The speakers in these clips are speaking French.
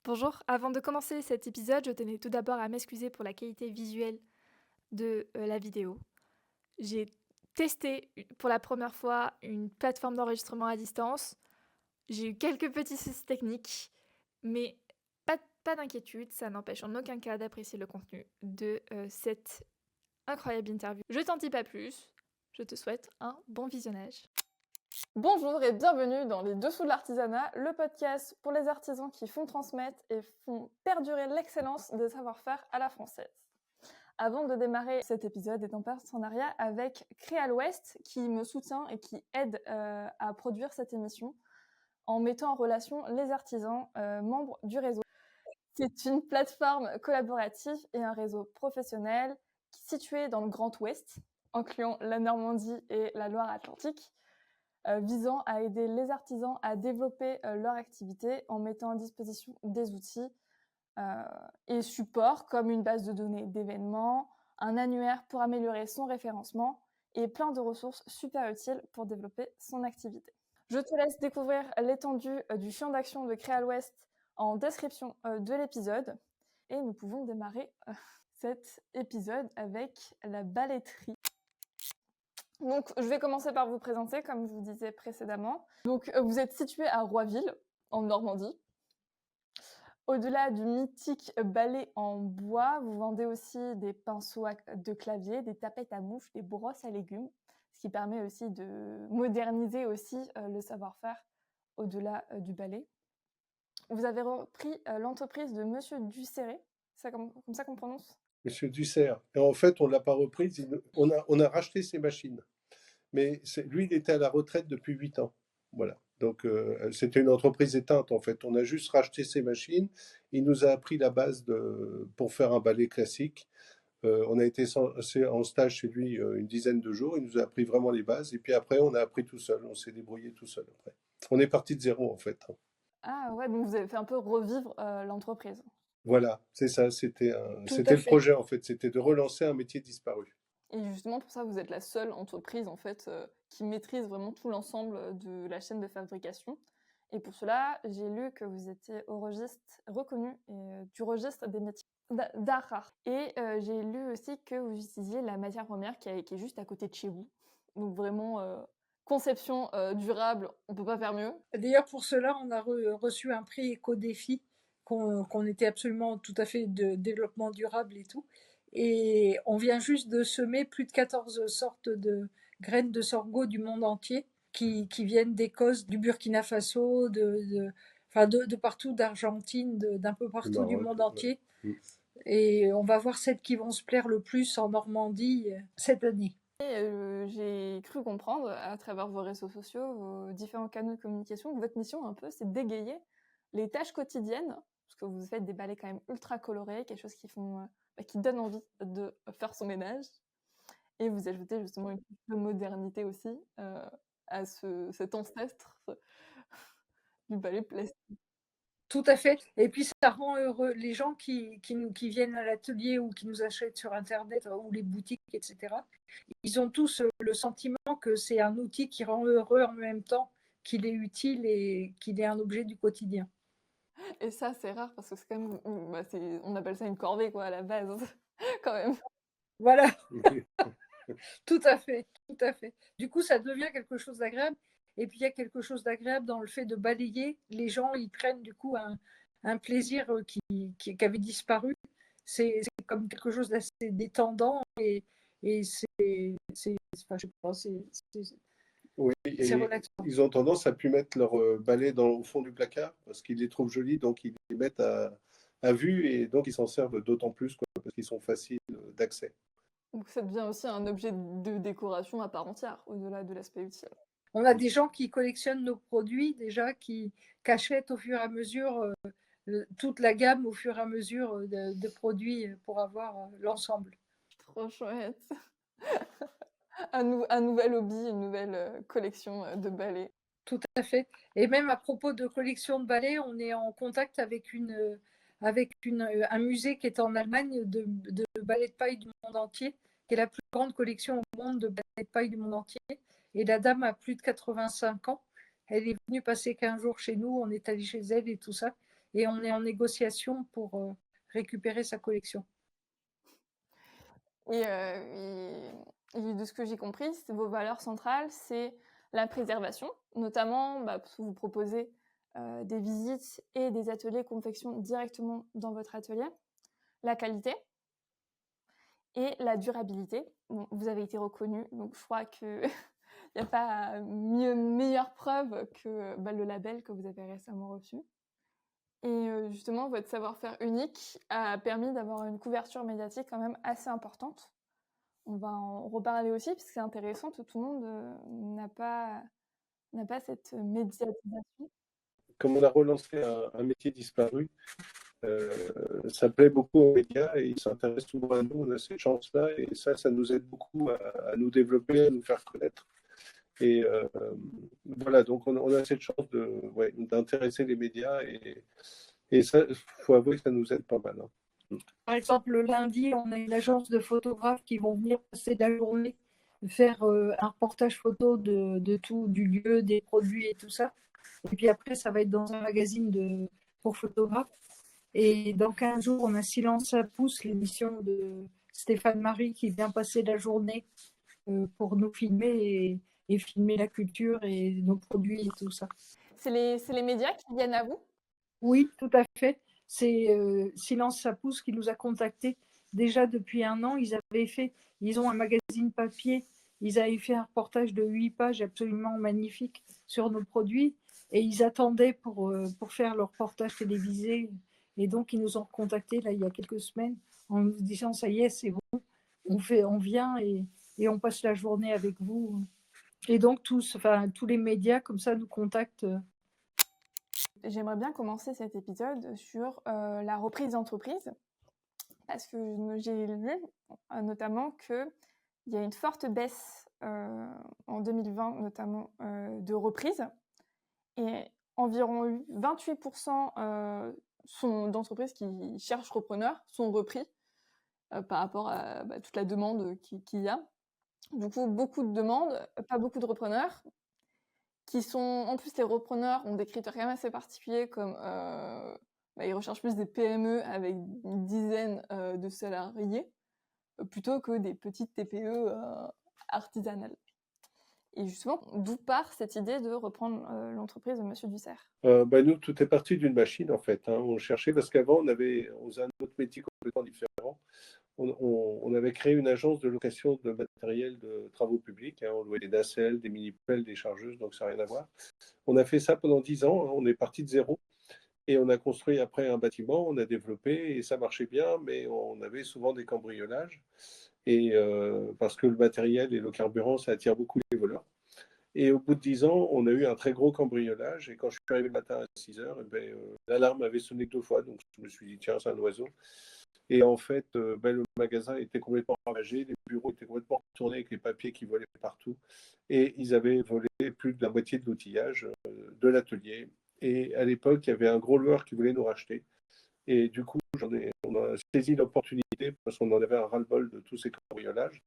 Bonjour, avant de commencer cet épisode, je tenais tout d'abord à m'excuser pour la qualité visuelle de la vidéo. J'ai testé pour la première fois une plateforme d'enregistrement à distance. J'ai eu quelques petits soucis techniques, mais pas d'inquiétude, ça n'empêche en aucun cas d'apprécier le contenu de cette incroyable interview. Je t'en dis pas plus, je te souhaite un bon visionnage. Bonjour et bienvenue dans Les Dessous de l'artisanat, le podcast pour les artisans qui font transmettre et font perdurer l'excellence des savoir-faire à la française. Avant de démarrer cet épisode est en partenariat avec Créal West qui me soutient et qui aide à produire cette émission en mettant en relation les artisans membres du réseau. C'est une plateforme collaborative et un réseau professionnel situé dans le Grand Ouest, incluant la Normandie et la Loire-Atlantique, visant à aider les artisans à développer leur activité en mettant à disposition des outils et supports comme une base de données d'événements, un annuaire pour améliorer son référencement et plein de ressources super utiles pour développer son activité. Je te laisse découvrir l'étendue du champ d'action de Créal West en description de l'épisode et nous pouvons démarrer cet épisode avec la balletterie. Donc, je vais commencer par vous présenter, comme je vous disais précédemment. Donc, vous êtes situé à Roiville, en Normandie. Au-delà du mythique balai en bois, vous vendez aussi des pinceaux de clavier, des tapettes à mouches, des brosses à légumes, ce qui permet aussi de moderniser aussi le savoir-faire au-delà du balai. Vous avez repris l'entreprise de Monsieur Ducéré, c'est comme ça qu'on prononce? Monsieur Dussert. Et en fait, on ne l'a pas reprise. On a racheté ses machines. Mais lui, il était à la retraite depuis 8 ans. Voilà. Donc, c'était une entreprise éteinte, en fait. On a juste racheté ses machines. Il nous a appris la base pour faire un ballet classique. On a été en stage chez lui une dizaine de jours. Il nous a appris vraiment les bases. Et puis après, on a appris tout seul. On s'est débrouillé tout seul après. On est parti de zéro, en fait. Ah ouais, donc vous avez fait un peu revivre l'entreprise. Voilà, c'est ça. Tout à C'était le fait. projet, en fait. C'était de relancer un métier disparu. Et justement, pour ça, vous êtes la seule entreprise en fait qui maîtrise vraiment tout l'ensemble de la chaîne de fabrication. Et pour cela, j'ai lu que vous étiez au registre reconnu du registre des métiers d'art rare. Et j'ai lu aussi que vous utilisiez la matière première qui est juste à côté de chez vous. Donc vraiment conception durable, on peut pas faire mieux. D'ailleurs, pour cela, on a reçu un prix Éco-Défi, qu'on était absolument tout à fait de développement durable et tout. Et on vient juste de semer plus de 14 sortes de graines de sorgho du monde entier, qui viennent d'Écosse, du Burkina Faso, enfin de partout, d'Argentine, d'un peu Le partout du Maroc. monde Ouais. entier. Mm. Et on va voir celles qui vont se plaire le plus en Normandie cette année. Et j'ai cru comprendre à travers vos réseaux sociaux, vos différents canaux de communication, que votre mission un peu, c'est d'égayer les tâches quotidiennes, parce que vous faites des balais quand même ultra colorés, quelque chose qui donne envie de faire son ménage, et vous ajoutez justement une touche de modernité aussi à cet ancêtre du balai plastique. Tout à fait. Et puis ça rend heureux les gens qui viennent à l'atelier ou qui nous achètent sur Internet ou les boutiques, etc. Ils ont tous le sentiment que c'est un outil qui rend heureux en même temps qu'il est utile et qu'il est un objet du quotidien. Et ça, c'est rare parce que c'est quand même, on appelle ça une corvée quoi à la base, quand même. Voilà, tout à fait, tout à fait. Du coup, ça devient quelque chose d'agréable. Et puis il y a quelque chose d'agréable dans le fait de balayer. Les gens, ils prennent du coup un plaisir qui avait disparu. C'est comme quelque chose d'assez détendant et enfin, je sais pas, Oui, c'est et relaxant. ils ont tendance à plus mettre leur balai au fond du placard parce qu'ils les trouvent jolis, donc ils les mettent à vue et donc ils s'en servent d'autant plus quoi, parce qu'ils sont faciles d'accès. Donc ça devient aussi un objet de décoration à part entière, au-delà de l'aspect utile. On a des gens qui collectionnent nos produits déjà, qui achètent au fur et à mesure toute la gamme au fur et à mesure de produits pour avoir l'ensemble. Trop chouette. Un nouvel hobby, une nouvelle collection de balais. Tout à fait. Et même à propos de collection de balais, on est en contact avec un musée qui est en Allemagne de balais de paille du monde entier, qui est la plus grande collection au monde de balais de paille du monde entier. Et la dame a plus de 85 ans. Elle est venue passer 15 jours chez nous, on est allé chez elle et tout ça. et on est en négociation pour récupérer sa collection. Et, de ce que j'ai compris, vos valeurs centrales, c'est la préservation, notamment parce que vous proposez des visites et des ateliers confection directement dans votre atelier, la qualité et la durabilité. Bon, vous avez été reconnu, donc je crois qu'il n'y a pas meilleure preuve que le label que vous avez récemment reçu. Et justement, votre savoir-faire unique a permis d'avoir une couverture médiatique quand même assez importante. On va en reparler aussi, parce que c'est intéressant, tout le monde n'a pas cette médiatisation. Comme on a relancé un métier disparu, ça plaît beaucoup aux médias et ils s'intéressent souvent à nous. On a cette chance-là et ça nous aide beaucoup à nous développer, à nous faire connaître. Et voilà, donc on a cette chance d'intéresser les médias et ça, il faut avouer que ça nous aide pas mal. Hein. Par exemple, le lundi, on a une agence de photographes qui vont venir passer la journée faire un reportage photo de tout, du lieu, des produits et tout ça. Et puis après, ça va être dans un magazine pour photographes. Et dans 15 jours, on a Silence à pouce, l'émission de Stéphane Marie qui vient passer la journée pour nous filmer et filmer la culture et nos produits et tout ça. C'est les médias qui viennent à vous? Oui, tout à fait. C'est Silence ça pousse qui nous a contactés déjà depuis 1 an. Ils ont un magazine papier. Ils avaient fait un reportage de 8 pages absolument magnifique sur nos produits et ils attendaient pour faire leur reportage télévisé. Et donc, ils nous ont contactés là, il y a quelques semaines en nous disant ça y est, c'est bon, on vient et on passe la journée avec vous. Et donc, tous les médias comme ça nous contactent. J'aimerais bien commencer cet épisode sur la reprise d'entreprise, parce que j'ai lu notamment qu'il y a une forte baisse en 2020, notamment de reprise, et environ 28% d'entreprises qui cherchent repreneurs sont repris par rapport à toute la demande qu'il y a. Du coup, beaucoup de demandes, pas beaucoup de repreneurs, qui sont, en plus, les repreneurs ont des critères quand même assez particuliers, comme ils recherchent plus des PME avec une dizaine de salariés, plutôt que des petites TPE artisanales. Et justement, d'où part cette idée de reprendre l'entreprise de Monsieur Dussert? Nous, tout est parti d'une machine en fait. Hein. On cherchait parce qu'avant, on faisait un autre métier complètement différent. On avait créé une agence de location de matériel de travaux publics. Hein. On louait des nacelles, des mini-pelles, des chargeuses, donc ça n'a rien à voir. On a fait ça pendant 10 ans. Hein. On est parti de zéro. Et on a construit après un bâtiment, on a développé et ça marchait bien, mais on avait souvent des cambriolages. Et parce que le matériel et le carburant, ça attire beaucoup les voleurs. Et au bout de 10 ans, on a eu un très gros cambriolage. Et quand je suis arrivé le matin à 6 heures, l'alarme avait sonné 2 fois. Donc je me suis dit, tiens, c'est un oiseau. Et en fait, le magasin était complètement ravagé, les bureaux étaient complètement retournés avec les papiers qui volaient partout. Et ils avaient volé plus de la moitié de l'outillage de l'atelier. Et à l'époque, il y avait un gros loueur qui voulait nous racheter. Et du coup, on a saisi l'opportunité parce qu'on en avait un ras-le-bol de tous ces cambriolages.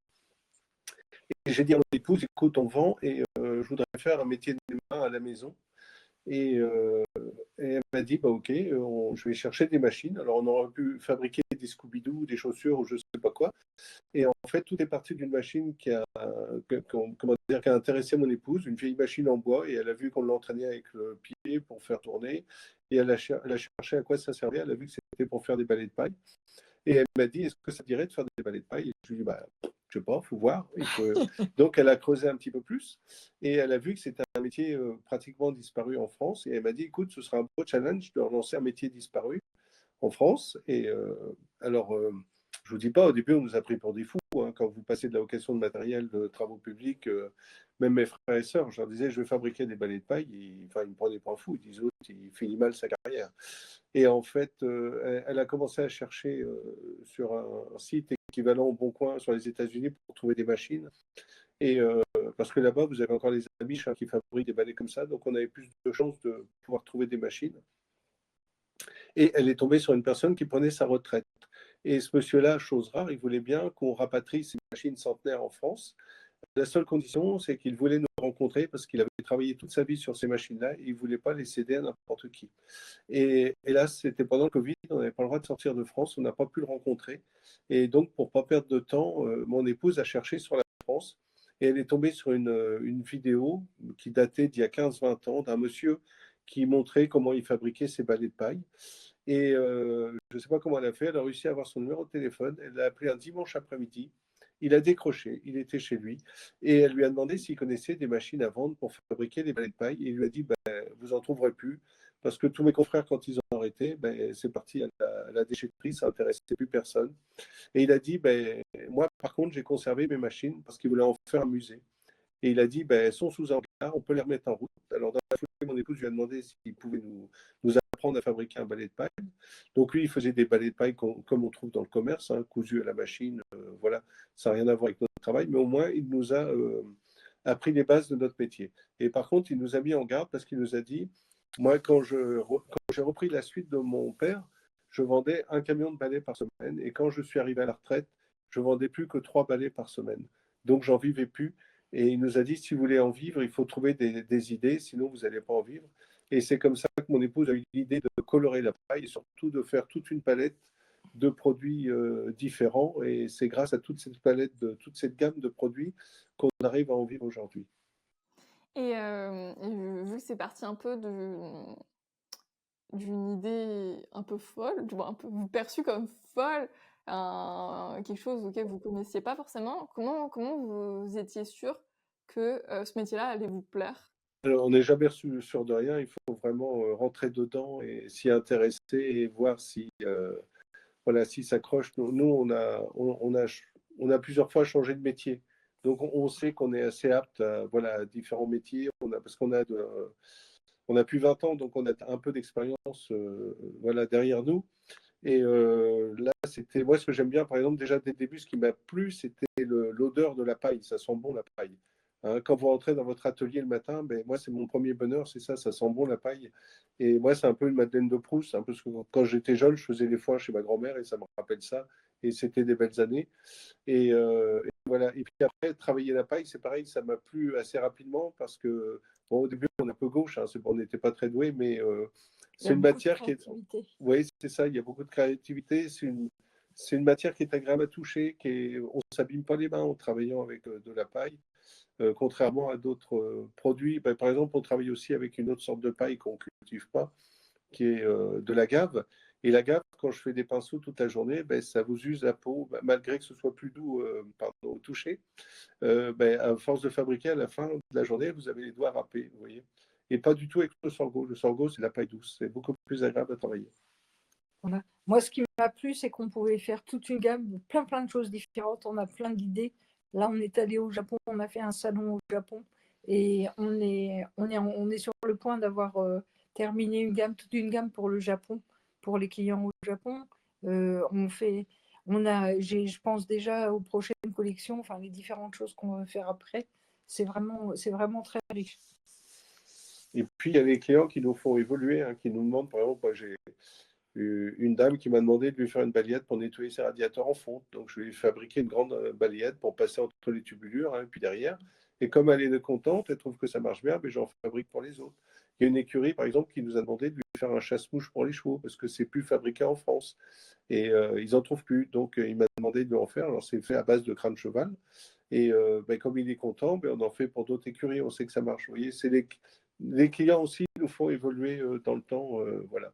Et j'ai dit à mon épouse, écoute, on vend et je voudrais faire un métier de mes mains à la maison. Et elle m'a dit, ok, je vais chercher des machines. Alors on aurait pu fabriquer des Scooby-Doo, des chaussures ou je ne sais pas quoi. Et en fait, tout est parti d'une machine qui a intéressé mon épouse, une vieille machine en bois, et elle a vu qu'on l'entraînait avec le pied pour faire tourner. Et elle a cherché à quoi ça servait. Elle a vu que c'était pour faire des balais de paille. Et elle m'a dit, est-ce que ça dirait de faire des balais de paille? Et je lui ai dit, je sais pas, il faut voir. Donc, elle a creusé un petit peu plus et elle a vu que c'était un métier pratiquement disparu en France. Et elle m'a dit, écoute, ce sera un beau challenge de relancer un métier disparu en France. Et je vous dis pas, au début, on nous a pris pour des fous. Hein. Quand vous passez de la location de matériel de travaux publics, même mes frères et sœurs, je leur disais, je vais fabriquer des balais de paille. Ils me prenaient pour un fou. Ils disaient, il finit mal sa carrière. Et en fait, elle a commencé à chercher sur un site équivalent au Bon Coin sur les États-Unis pour trouver des machines. Et parce que là-bas, vous avez encore les Amish qui fabriquent des balais comme ça, donc on avait plus de chances de pouvoir trouver des machines. Et elle est tombée sur une personne qui prenait sa retraite. Et ce monsieur-là, chose rare, il voulait bien qu'on rapatrie ces machines centenaires en France. La seule condition, c'est qu'il voulait nous rencontrer parce qu'il avait travaillé toute sa vie sur ces machines-là et il ne voulait pas les céder à n'importe qui. Et là, c'était pendant le Covid, on n'avait pas le droit de sortir de France, on n'a pas pu le rencontrer. Et donc, pour ne pas perdre de temps, mon épouse a cherché sur la France et elle est tombée sur une vidéo qui datait d'il y a 15-20 ans d'un monsieur qui montrait comment il fabriquait ses balais de paille. Et je ne sais pas comment elle a fait, elle a réussi à avoir son numéro de téléphone, elle l'a appelé un dimanche après-midi, il a décroché, il était chez lui, et elle lui a demandé s'il connaissait des machines à vendre pour fabriquer des balais de paille, et il lui a dit, ben, vous n'en trouverez plus, parce que tous mes confrères, quand ils ont arrêté, ben, c'est parti à la déchetterie, ça n'intéressait plus personne. Et il a dit, ben, moi par contre, j'ai conservé mes machines, parce qu'il voulait en faire un musée. Et il a dit, ben, elles sont sous hangar, on peut les remettre en route. Alors, dans la foulée, mon épouse lui a demandé s'il pouvait nous apprendre à fabriquer un balai de paille. Donc, lui, il faisait des balais de paille comme on trouve dans le commerce, hein, cousus à la machine. Voilà, ça n'a rien à voir avec notre travail, mais au moins, il nous a appris les bases de notre métier. Et par contre, il nous a mis en garde parce qu'il nous a dit, moi, quand j'ai repris la suite de mon père, je vendais un camion de balais par semaine. Et quand je suis arrivé à la retraite, je vendais plus que 3 balais par semaine. Donc, j'en vivais plus. Et il nous a dit, si vous voulez en vivre, il faut trouver des idées, sinon vous n'allez pas en vivre. Et c'est comme ça que mon épouse a eu l'idée de colorer la paille et surtout de faire toute une palette de produits différents. Et c'est grâce à toute cette palette, toute cette gamme de produits qu'on arrive à en vivre aujourd'hui. Et vu que c'est parti un peu d'une idée un peu folle, un peu perçue comme folle, quelque chose auquel vous connaissiez pas forcément, comment vous étiez sûr que ce métier-là allait vous plaire? Alors, on n'est jamais sûr de rien, il faut vraiment rentrer dedans et s'y intéresser et voir si, voilà, si ça accroche. Nous on a plusieurs fois changé de métier. Donc, on sait qu'on est assez apte à, voilà, à différents métiers. Parce on a plus 20 ans, donc on a un peu d'expérience voilà, derrière nous. Et là, c'était moi ce que j'aime bien, par exemple, déjà dès le début, ce qui m'a plu, c'était l'odeur de la paille. Ça sent bon la paille. Hein, quand vous rentrez dans votre atelier le matin, ben, moi, c'est mon premier bonheur, c'est ça sent bon la paille. Et moi, c'est un peu une Madeleine de Proust, un peu ce que quand j'étais jeune, je faisais les foins chez ma grand-mère et ça me rappelle ça. Et c'était des belles années. Et voilà. Et puis après, travailler la paille, c'est pareil, ça m'a plu assez rapidement parce que, bon, au début, on est un peu gauche, hein, on n'était pas très doué, mais Il y a c'est une beaucoup de matière qui est. créativité. Oui, c'est ça, il y a beaucoup de créativité. C'est une matière qui est agréable à toucher, on ne s'abîme pas les mains en travaillant avec de la paille, contrairement à d'autres produits. Ben, par exemple, on travaille aussi avec une autre sorte de paille qu'on ne cultive pas, qui est de la gave. Et la gave, quand je fais des pinceaux toute la journée, ben, ça vous use la peau, ben, malgré que ce soit plus doux au toucher. Ben, à force de fabriquer, à la fin de la journée, vous avez les doigts râpés, vous voyez. Et pas du tout avec le sorgho. Le sorgho, c'est la paille douce. C'est beaucoup plus agréable à travailler. Voilà. Moi, ce qui m'a plu, c'est qu'on pouvait faire toute une gamme de plein de choses différentes. On a plein d'idées. Là, on est allé au Japon, on a fait un salon au Japon et on est sur le point d'avoir terminé toute une gamme pour le Japon, pour les clients au Japon. Je pense déjà aux prochaines collections, enfin les différentes choses qu'on va faire après. C'est vraiment très riche. Et puis, il y a les clients qui nous font évoluer, hein, qui nous demandent, par exemple, moi, j'ai une dame qui m'a demandé de lui faire une balayette pour nettoyer ses radiateurs en fonte. Donc, je lui ai fabriqué une grande balayette pour passer entre les tubulures, hein, et puis derrière. Et comme elle est contente, elle trouve que ça marche bien, mais j'en fabrique pour les autres. Il y a une écurie, par exemple, qui nous a demandé de lui faire un chasse-mouche pour les chevaux, parce que c'est plus fabriqué en France. Et ils n'en trouvent plus. Donc, il m'a demandé de lui en faire. Alors, c'est fait à base de crâne de cheval. Et ben, comme il est content, ben, on en fait pour d'autres écuries. On sait que ça marche. Vous voyez, les clients aussi nous font évoluer dans le temps. Voilà.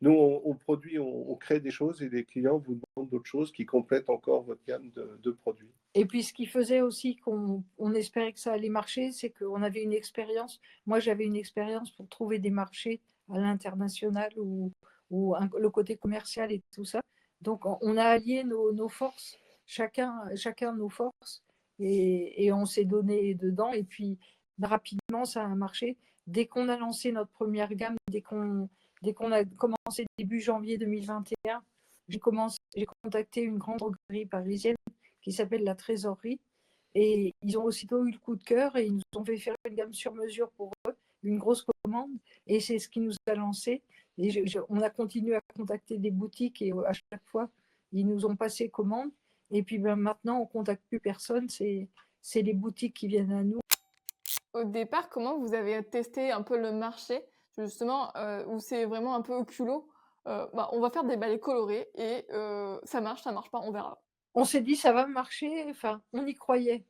Nous, on produit, on crée des choses et les clients vous demandent d'autres choses qui complètent encore votre gamme de produits. Et puis, ce qui faisait aussi qu'on espérait que ça allait marcher, c'est qu'on avait une expérience. Moi, j'avais une expérience pour trouver des marchés à l'international ou le côté commercial et tout ça. Donc, on a allié nos forces, chacun nos forces, et on s'est donné dedans. Et puis, rapidement, ça a marché. Dès qu'on a lancé notre première gamme, dès qu'on a commencé début janvier 2021, j'ai contacté une grande droguerie parisienne qui s'appelle La Trésorerie. Et ils ont aussitôt eu le coup de cœur et ils nous ont fait faire une gamme sur mesure pour eux, une grosse commande. Et c'est ce qui nous a lancé. Et on a continué à contacter des boutiques et à chaque fois, ils nous ont passé commande. Et puis maintenant, on ne contacte plus personne. C'est les boutiques qui viennent à nous. au départ, comment vous avez testé un peu le marché, justement, où c'est vraiment un peu au culot, on va faire des balais colorés et ça marche pas, on verra. On s'est dit: «Ça va marcher», enfin, on y croyait.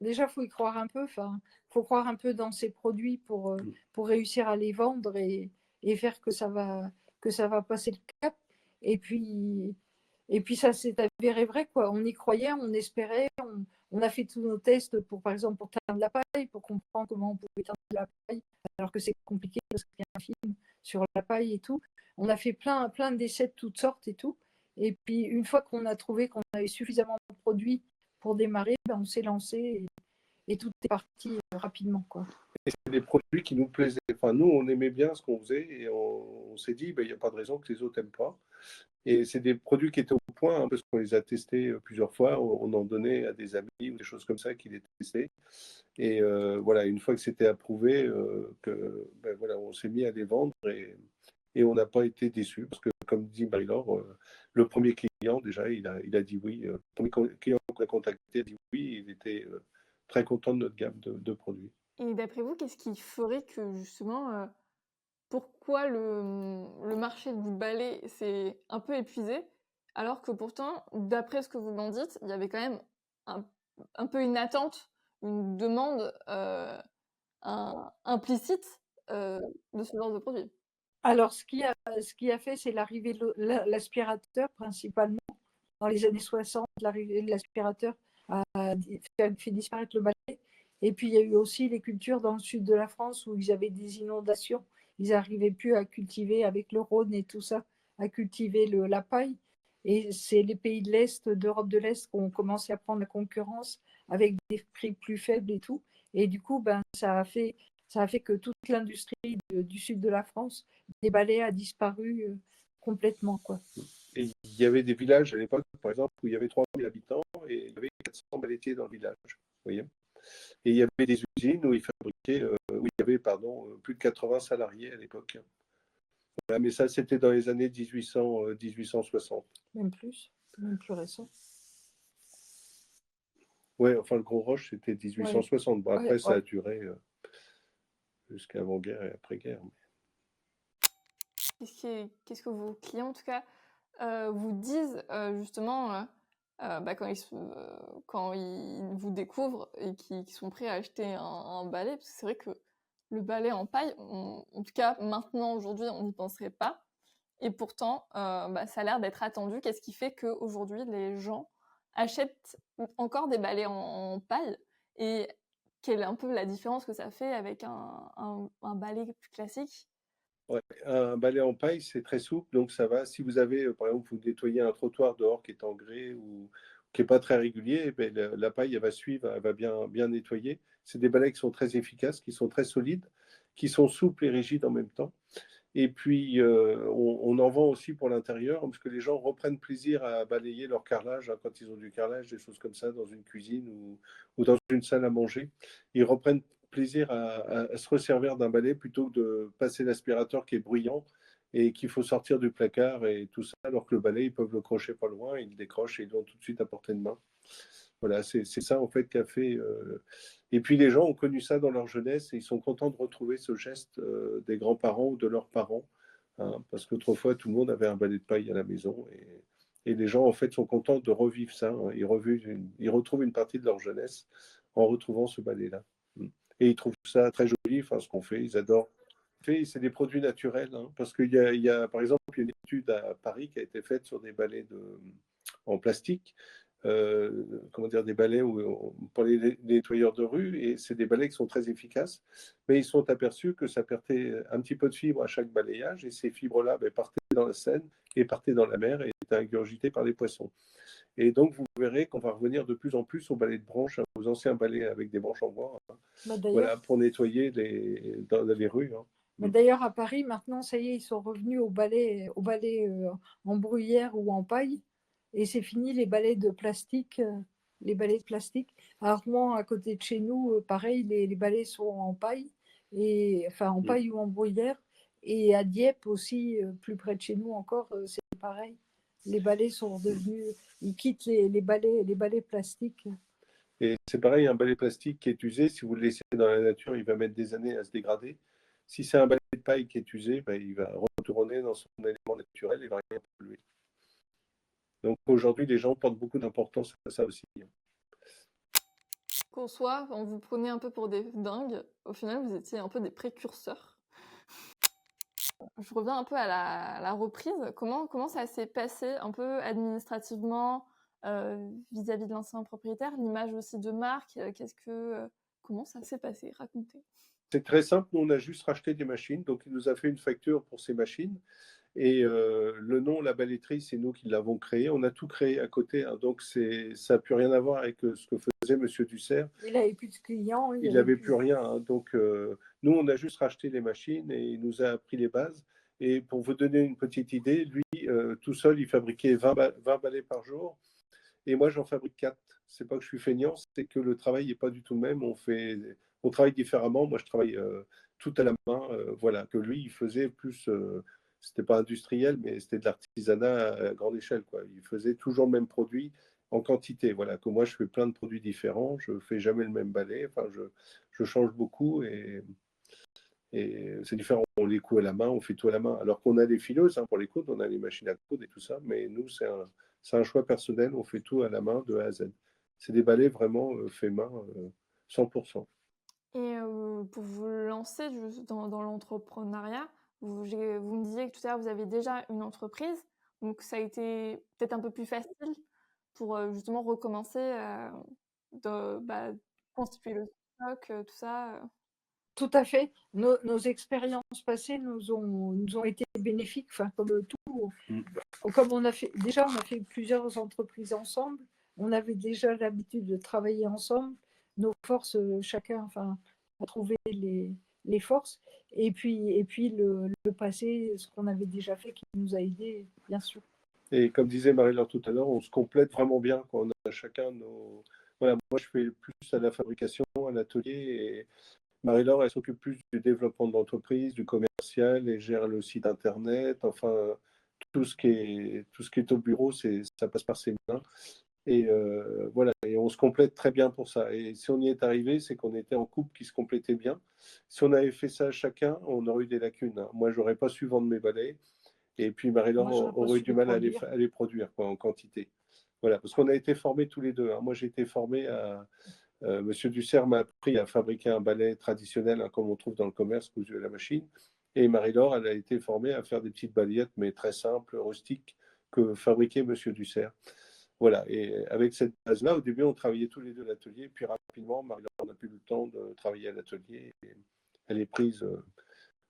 Déjà, faut y croire un peu, enfin, faut croire un peu dans ces produits pour réussir à les vendre et faire que ça va passer le cap. Et puis, et puis ça s'est avéré vrai, quoi. On y croyait, on espérait, on a fait tous nos tests pour, par exemple, pour teindre la paille, pour comprendre comment on pouvait teindre la paille, alors que c'est compliqué parce qu'il y a un film sur la paille et tout. On a fait plein d'essais de toutes sortes et tout. Et puis, une fois qu'on a trouvé qu'on avait suffisamment de produits pour démarrer, ben, on s'est lancé et tout est parti rapidement, quoi. Et c'est des produits qui nous plaisaient. Enfin, nous, on aimait bien ce qu'on faisait et on s'est dit, il n'y a pas de raison que les autres n'aiment pas. Et c'est des produits qui étaient au point, hein, parce qu'on les a testés plusieurs fois. On en donnait à des amis ou des choses comme ça qui les testaient. Et voilà, une fois que c'était approuvé, voilà, on s'est mis à les vendre et on n'a pas été déçus. Parce que, comme dit Marie-Laure, le premier client, déjà, il a dit oui. Le premier client qu'on a contacté a dit oui. Il était très content de notre gamme de produits. Et d'après vous, qu'est-ce qui ferait que justement, pourquoi le marché du balai s'est un peu épuisé, alors que pourtant, d'après ce que vous m'en dites, il y avait quand même un peu une attente, une demande implicite de ce genre de produit. Alors, ce qui a fait, c'est l'arrivée de l'aspirateur principalement. Dans les années 60, l'arrivée de l'aspirateur a fait disparaître le balai. Et puis, il y a eu aussi les cultures dans le sud de la France où ils avaient des inondations. Ils n'arrivaient plus à cultiver avec le Rhône et tout ça, à cultiver la paille. Et c'est les pays de l'Est, d'Europe de l'Est, qui ont commencé à prendre la concurrence avec des prix plus faibles et tout. Et du coup, ça a fait que toute l'industrie du sud de la France, des balais, a disparu complètement, quoi. Et il y avait des villages à l'époque, par exemple, où il y avait 3000 habitants et il y avait 400 ballettiers dans le village. Vous voyez, et il y avait des usines où ils fabriquaient, où il y avait, pardon, plus de 80 salariés à l'époque. Voilà, mais ça, c'était dans les années 1860. Même plus récent. Ouais, enfin, le Gros Roche, c'était 1860. Bon, après, ça a Ouais. duré jusqu'à avant-guerre et après-guerre. Qu'est-ce que vos clients, en tout cas, vous disent justement quand ils vous découvrent et qu'ils sont prêts à acheter un balai? Parce que c'est vrai que le balai en paille, en tout cas maintenant, aujourd'hui, on n'y penserait pas. Et pourtant, ça a l'air d'être attendu. Qu'est-ce qui fait qu'aujourd'hui, les gens achètent encore des balais en paille? Et quelle est un peu la différence que ça fait avec un balai plus classique? Ouais, un balai en paille, c'est très souple, donc ça va. Si vous avez, par exemple, vous nettoyez un trottoir dehors qui est en grès ou qui n'est pas très régulier, eh ben, la paille, elle va suivre, elle va bien nettoyer. C'est des balais qui sont très efficaces, qui sont très solides, qui sont souples et rigides en même temps. Et puis, on en vend aussi pour l'intérieur, parce que les gens reprennent plaisir à balayer leur carrelage, hein, quand ils ont du carrelage, des choses comme ça, dans une cuisine ou dans une salle à manger. Ils reprennent plaisir à se resservir d'un balai plutôt que de passer l'aspirateur qui est bruyant et qu'il faut sortir du placard et tout ça, alors que le balai, ils peuvent le crocher pas loin, ils le décrochent et ils l'ont tout de suite à portée de main. Voilà, c'est ça en fait qu'a fait. Et puis les gens ont connu ça dans leur jeunesse et ils sont contents de retrouver ce geste des grands-parents ou de leurs parents, hein, parce qu'autrefois tout le monde avait un balai de paille à la maison et les gens en fait sont contents de revivre ça, hein. Ils retrouvent une partie de leur jeunesse en retrouvant ce balai-là. Et ils trouvent ça très joli, enfin ce qu'on fait, ils adorent. C'est des produits naturels, hein, parce qu'il y a, par exemple, une étude à Paris qui a été faite sur des balais en plastique, comment dire, des balais pour les nettoyeurs de rue, et c'est des balais qui sont très efficaces, mais ils sont aperçus que ça perdait un petit peu de fibres à chaque balayage, et ces fibres-là partaient dans la Seine et partaient dans la mer et étaient ingurgitées par les poissons. Et donc, vous verrez qu'on va revenir de plus en plus aux balais de branches, aux anciens balais avec des branches en bois, hein, voilà, pour nettoyer dans les rues, hein. D'ailleurs, à Paris, maintenant, ça y est, ils sont revenus au balai en bruyère ou en paille. Et c'est fini les balais de plastique. À Rouen, à côté de chez nous, pareil, les balais sont en paille, enfin en paille ou en bruyère. Et à Dieppe aussi, plus près de chez nous encore, c'est pareil. Les balais sont devenus, ils quittent les balais plastiques. Et c'est pareil, un balai plastique qui est usé, si vous le laissez dans la nature, il va mettre des années à se dégrader. Si c'est un balai de paille qui est usé, ben, il va retourner dans son élément naturel et il va rien polluer. Donc aujourd'hui, les gens portent beaucoup d'importance à ça aussi. Qu'en soit, on vous prenait un peu pour des dingues. Au final, vous étiez un peu des précurseurs. Je reviens un peu à la reprise. Comment ça s'est passé un peu administrativement vis-à-vis de l'ancien propriétaire, l'image aussi de marque, comment ça s'est passé? Racontez. C'est très simple, nous on a juste racheté des machines, donc il nous a fait une facture pour ces machines. Et le nom, la balletterie, c'est nous qui l'avons créé. On a tout créé à côté, hein, donc ça n'a plus rien à voir avec ce que faisait Monsieur Dussert. Il n'avait plus de clients. Il n'avait plus rien, hein, donc nous, on a juste racheté les machines et il nous a appris les bases. Et pour vous donner une petite idée, lui, tout seul, il fabriquait 20 balais par jour. Et moi, j'en fabrique 4. C'est pas que je suis feignant, c'est que le travail n'est pas du tout le même. On travaille différemment. Moi, je travaille tout à la main. Voilà, que lui, il faisait plus. C'était pas industriel, mais c'était de l'artisanat à grande échelle, quoi. Il faisait toujours le même produit en quantité. Voilà, que moi, je fais plein de produits différents. Je fais jamais le même balai. Enfin, je change beaucoup et c'est différent. On les coud à la main, on fait tout à la main. Alors qu'on a des fileuses hein, pour les coudre, on a les machines à coudre et tout ça. Mais nous, c'est un choix personnel. On fait tout à la main de A à Z. C'est des balais vraiment faits main 100%. Et pour vous lancer dans l'entrepreneuriat, vous me disiez que tout à l'heure, vous avez déjà une entreprise, donc ça a été peut-être un peu plus facile pour justement recommencer, constituer le stock, tout ça. Tout à fait. Nos expériences passées nous ont été bénéfiques, enfin, comme tout. Comme on a fait plusieurs entreprises ensemble, on avait déjà l'habitude de travailler ensemble, nos forces, chacun, enfin, a trouvé les forces, et puis le passé, ce qu'on avait déjà fait qui nous a aidés, bien sûr. Et comme disait Marie-Laure tout à l'heure, on se complète vraiment bien. Quoi. On a chacun nos. Voilà, moi, je fais plus à la fabrication, à l'atelier, et Marie-Laure, elle s'occupe plus du développement de l'entreprise, du commercial, et gère le site internet. Enfin, tout ce qui est au bureau, ça passe par ses mains. Et voilà, et on se complète très bien pour ça. Et si on y est arrivé, c'est qu'on était en couple qui se complétait bien. Si on avait fait ça chacun, on aurait eu des lacunes. Hein. Moi, j'aurais pas su vendre mes balais. Et puis Marie-Laure aurait eu du mal à les produire quoi, en quantité. Voilà, parce qu'on a été formés tous les deux. Hein. Moi, j'ai été formé à. Monsieur Dussert m'a appris à fabriquer un balai traditionnel, hein, comme on trouve dans le commerce, cousu à la machine. Et Marie-Laure, elle a été formée à faire des petites balayettes, mais très simples, rustiques, que fabriquait Monsieur Dussert. Voilà, et avec cette base-là, au début, on travaillait tous les deux à l'atelier, puis rapidement, Marie-Laure n'a plus le temps de travailler à l'atelier. Elle est prise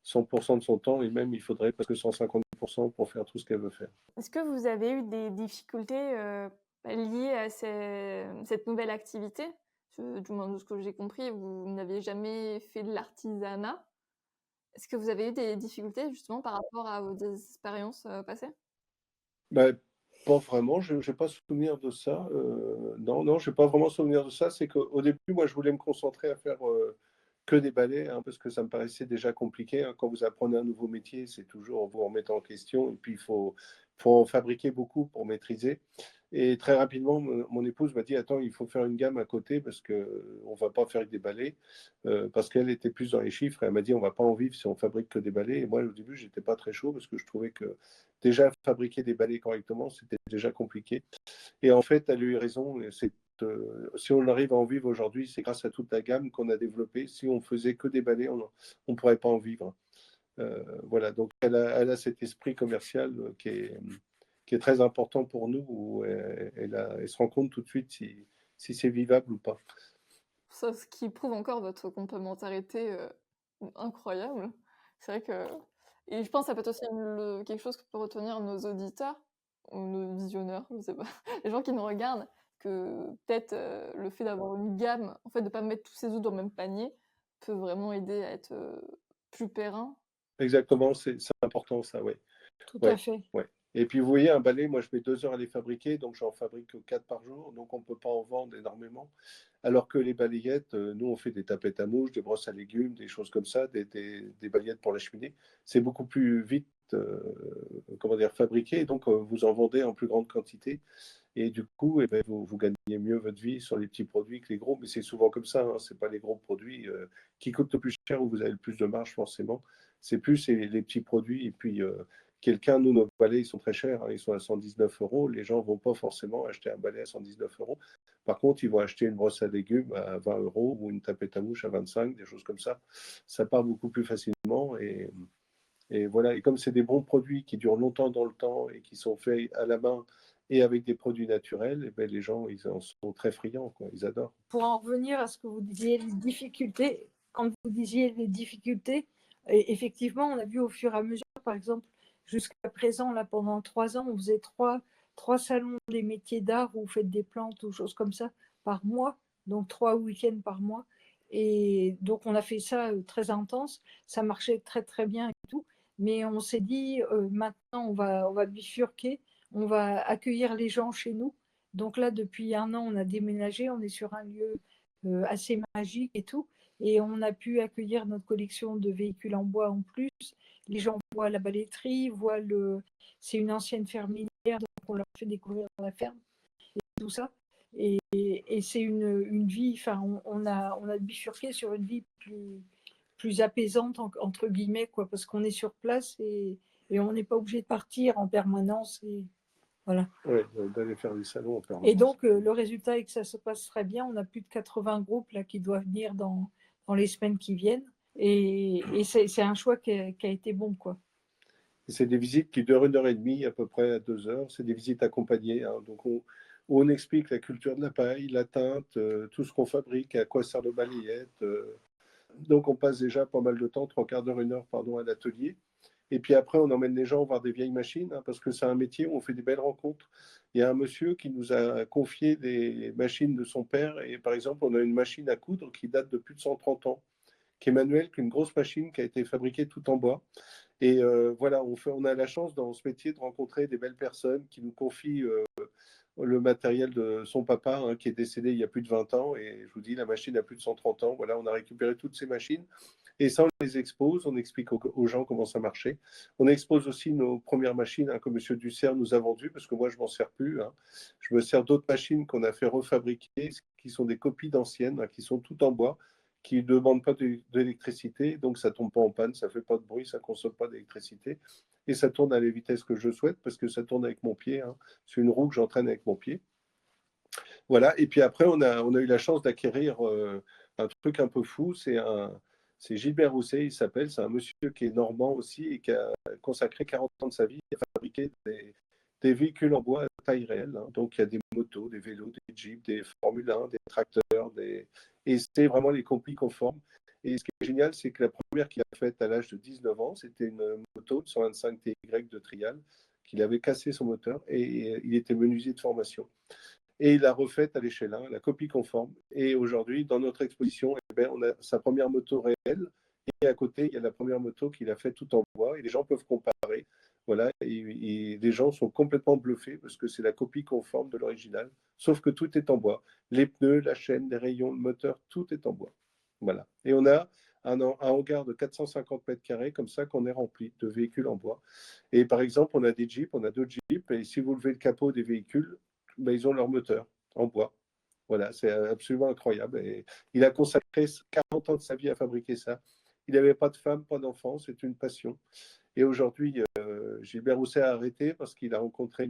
100% de son temps, et même il faudrait presque 150% pour faire tout ce qu'elle veut faire. Est-ce que vous avez eu des difficultés liées à cette nouvelle activité? Du moins de ce que j'ai compris, vous n'aviez jamais fait de l'artisanat. Est-ce que vous avez eu des difficultés justement par rapport à vos expériences passées? Ben, pas vraiment, je n'ai pas souvenir de ça. Non, je n'ai pas vraiment souvenir de ça. C'est qu'au début, moi, je voulais me concentrer à faire que des balais, hein, parce que ça me paraissait déjà compliqué. Hein. Quand vous apprenez un nouveau métier, c'est toujours vous remettre en question. Et puis, il faut en fabriquer beaucoup pour maîtriser. Et très rapidement, mon épouse m'a dit, attends, il faut faire une gamme à côté parce qu'on ne va pas faire des balais. Parce qu'elle était plus dans les chiffres. Et elle m'a dit, on ne va pas en vivre si on fabrique que des balais. Et moi, au début, je n'étais pas très chaud parce que je trouvais que déjà fabriquer des balais correctement, c'était déjà compliqué. Et en fait, elle a eu raison. Si on arrive à en vivre aujourd'hui, c'est grâce à toute la gamme qu'on a développée. Si on faisait que des balais, on ne pourrait pas en vivre. Voilà, donc elle a cet esprit commercial qui est très important pour nous, où elle se rend compte tout de suite si c'est vivable ou pas. Ça, ce qui prouve encore votre complémentarité incroyable. C'est vrai que... Et je pense que ça peut être aussi quelque chose que peut retenir nos auditeurs, ou nos visionneurs, je sais pas, les gens qui nous regardent, que peut-être le fait d'avoir une gamme, en fait de ne pas mettre tous ses œufs dans le même panier, peut vraiment aider à être plus périn. Exactement, c'est important ça, oui. Tout Ouais, à fait. ouais. Et puis vous voyez, un balai, moi je mets 2 heures à les fabriquer, donc j'en fabrique 4 par jour, donc on ne peut pas en vendre énormément. Alors que les balayettes, nous on fait des tapettes à mouches, des brosses à légumes, des choses comme ça, des balayettes pour la cheminée. C'est beaucoup plus vite comment dire, fabriqué, et donc vous en vendez en plus grande quantité. Et du coup, eh ben, vous gagnez mieux votre vie sur les petits produits que les gros. Mais c'est souvent comme ça, hein. C'est pas les gros produits qui coûtent le plus cher où vous avez le plus de marge forcément. C'est plus les petits produits. Et puis, nous, nos balais, ils sont très chers, hein. Ils sont à 119 euros. Les gens vont pas forcément acheter un balai à 119 euros. Par contre, ils vont acheter une brosse à légumes à 20 euros ou une tapette à mouche à 25, des choses comme ça. Ça part beaucoup plus facilement. Et voilà, et comme c'est des bons produits qui durent longtemps dans le temps et qui sont faits à la main et avec des produits naturels, et ben les gens, ils en sont très friands, quoi. Ils adorent. Pour en revenir à ce que vous disiez, les difficultés, quand vous disiez les difficultés, effectivement, on a vu au fur et à mesure, par exemple, jusqu'à présent, là, pendant 3 ans, on faisait trois salons des métiers d'art où vous faites des plantes ou choses comme ça par mois, donc 3 week-ends par mois. Et donc, on a fait ça très intense, ça marchait très, très bien et tout. Mais on s'est dit, maintenant, on va bifurquer, on va accueillir les gens chez nous. Donc là, depuis 1 an, on a déménagé, on est sur un lieu assez magique et tout. Et on a pu accueillir notre collection de véhicules en bois en plus. Les gens voient la balletterie, c'est une ancienne fermière, donc on leur fait découvrir la ferme et tout ça. Et c'est une vie, enfin, on a bifurqué sur une vie plus apaisante, entre guillemets, quoi, parce qu'on est sur place et on n'est pas obligé de partir en permanence. Et voilà. Ouais, d'aller faire des salons en Et permanence. donc, le résultat est que ça se passe très bien. On a plus de 80 groupes là, qui doivent venir dans les semaines qui viennent. Et c'est un choix qui a été bon, quoi. Et c'est des visites qui durent 1 heure et demie, à peu près à 2 heures. C'est des visites accompagnées, hein. Donc, où on explique la culture de la paille, la teinte, tout ce qu'on fabrique, à quoi sert le balayette. Donc, on passe déjà pas mal de temps, 3/4 d'heure, 1 heure, pardon, à l'atelier. Et puis après, on emmène les gens voir des vieilles machines, hein, parce que c'est un métier où on fait des belles rencontres. Il y a un monsieur qui nous a confié des machines de son père. Et par exemple, on a une machine à coudre qui date de plus de 130 ans, qui est manuelle, qui est une grosse machine qui a été fabriquée tout en bois. Et voilà, on a la chance dans ce métier de rencontrer des belles personnes qui nous confient le matériel de son papa, hein, qui est décédé il y a plus de 20 ans. Et je vous dis, la machine a plus de 130 ans. Voilà, on a récupéré toutes ces machines. Et ça, on les expose, on explique aux gens comment ça marchait. On expose aussi nos premières machines, hein, que M. Dussert nous a vendues, parce que moi, je ne m'en sers plus, hein. Je me sers d'autres machines qu'on a fait refabriquer, qui sont des copies d'anciennes, hein, qui sont toutes en bois, qui ne demandent pas d'électricité, donc ça ne tombe pas en panne, ça ne fait pas de bruit, ça ne consomme pas d'électricité. Et ça tourne à la vitesse que je souhaite, parce que ça tourne avec mon pied, hein. C'est une roue que j'entraîne avec mon pied. Voilà, et puis après, on a eu la chance d'acquérir un truc un peu fou, c'est Gilbert Rousset, il s'appelle, c'est un monsieur qui est normand aussi et qui a consacré 40 ans de sa vie à fabriquer des véhicules en bois à taille réelle, hein. Donc il y a des motos, des vélos, des jeeps, des Formule 1, des tracteurs, et c'est vraiment les complis conformes. Et ce qui est génial, c'est que la première qu'il a faite à l'âge de 19 ans, c'était une moto de 125 TY de trial, qu'il avait cassé son moteur et il était menuisier de formation. Et il l'a refaite à l'échelle 1, la copie conforme. Et aujourd'hui, dans notre exposition, eh bien, on a sa première moto réelle. Et à côté, il y a la première moto qu'il a faite tout en bois. Et les gens peuvent comparer. Voilà, et les gens sont complètement bluffés parce que c'est la copie conforme de l'original. Sauf que tout est en bois. Les pneus, la chaîne, les rayons, le moteur, tout est en bois. Voilà. Et on a un hangar de 450 mètres carrés comme ça qu'on est rempli de véhicules en bois. Et par exemple, on a des Jeeps, on a deux Jeeps. Et si vous levez le capot des véhicules, ben, ils ont leur moteur en bois. Voilà, c'est absolument incroyable. Et il a consacré 40 ans de sa vie à fabriquer ça. Il n'avait pas de femme, pas d'enfant, c'est une passion. Et aujourd'hui, Gilbert Rousset a arrêté parce qu'il a rencontré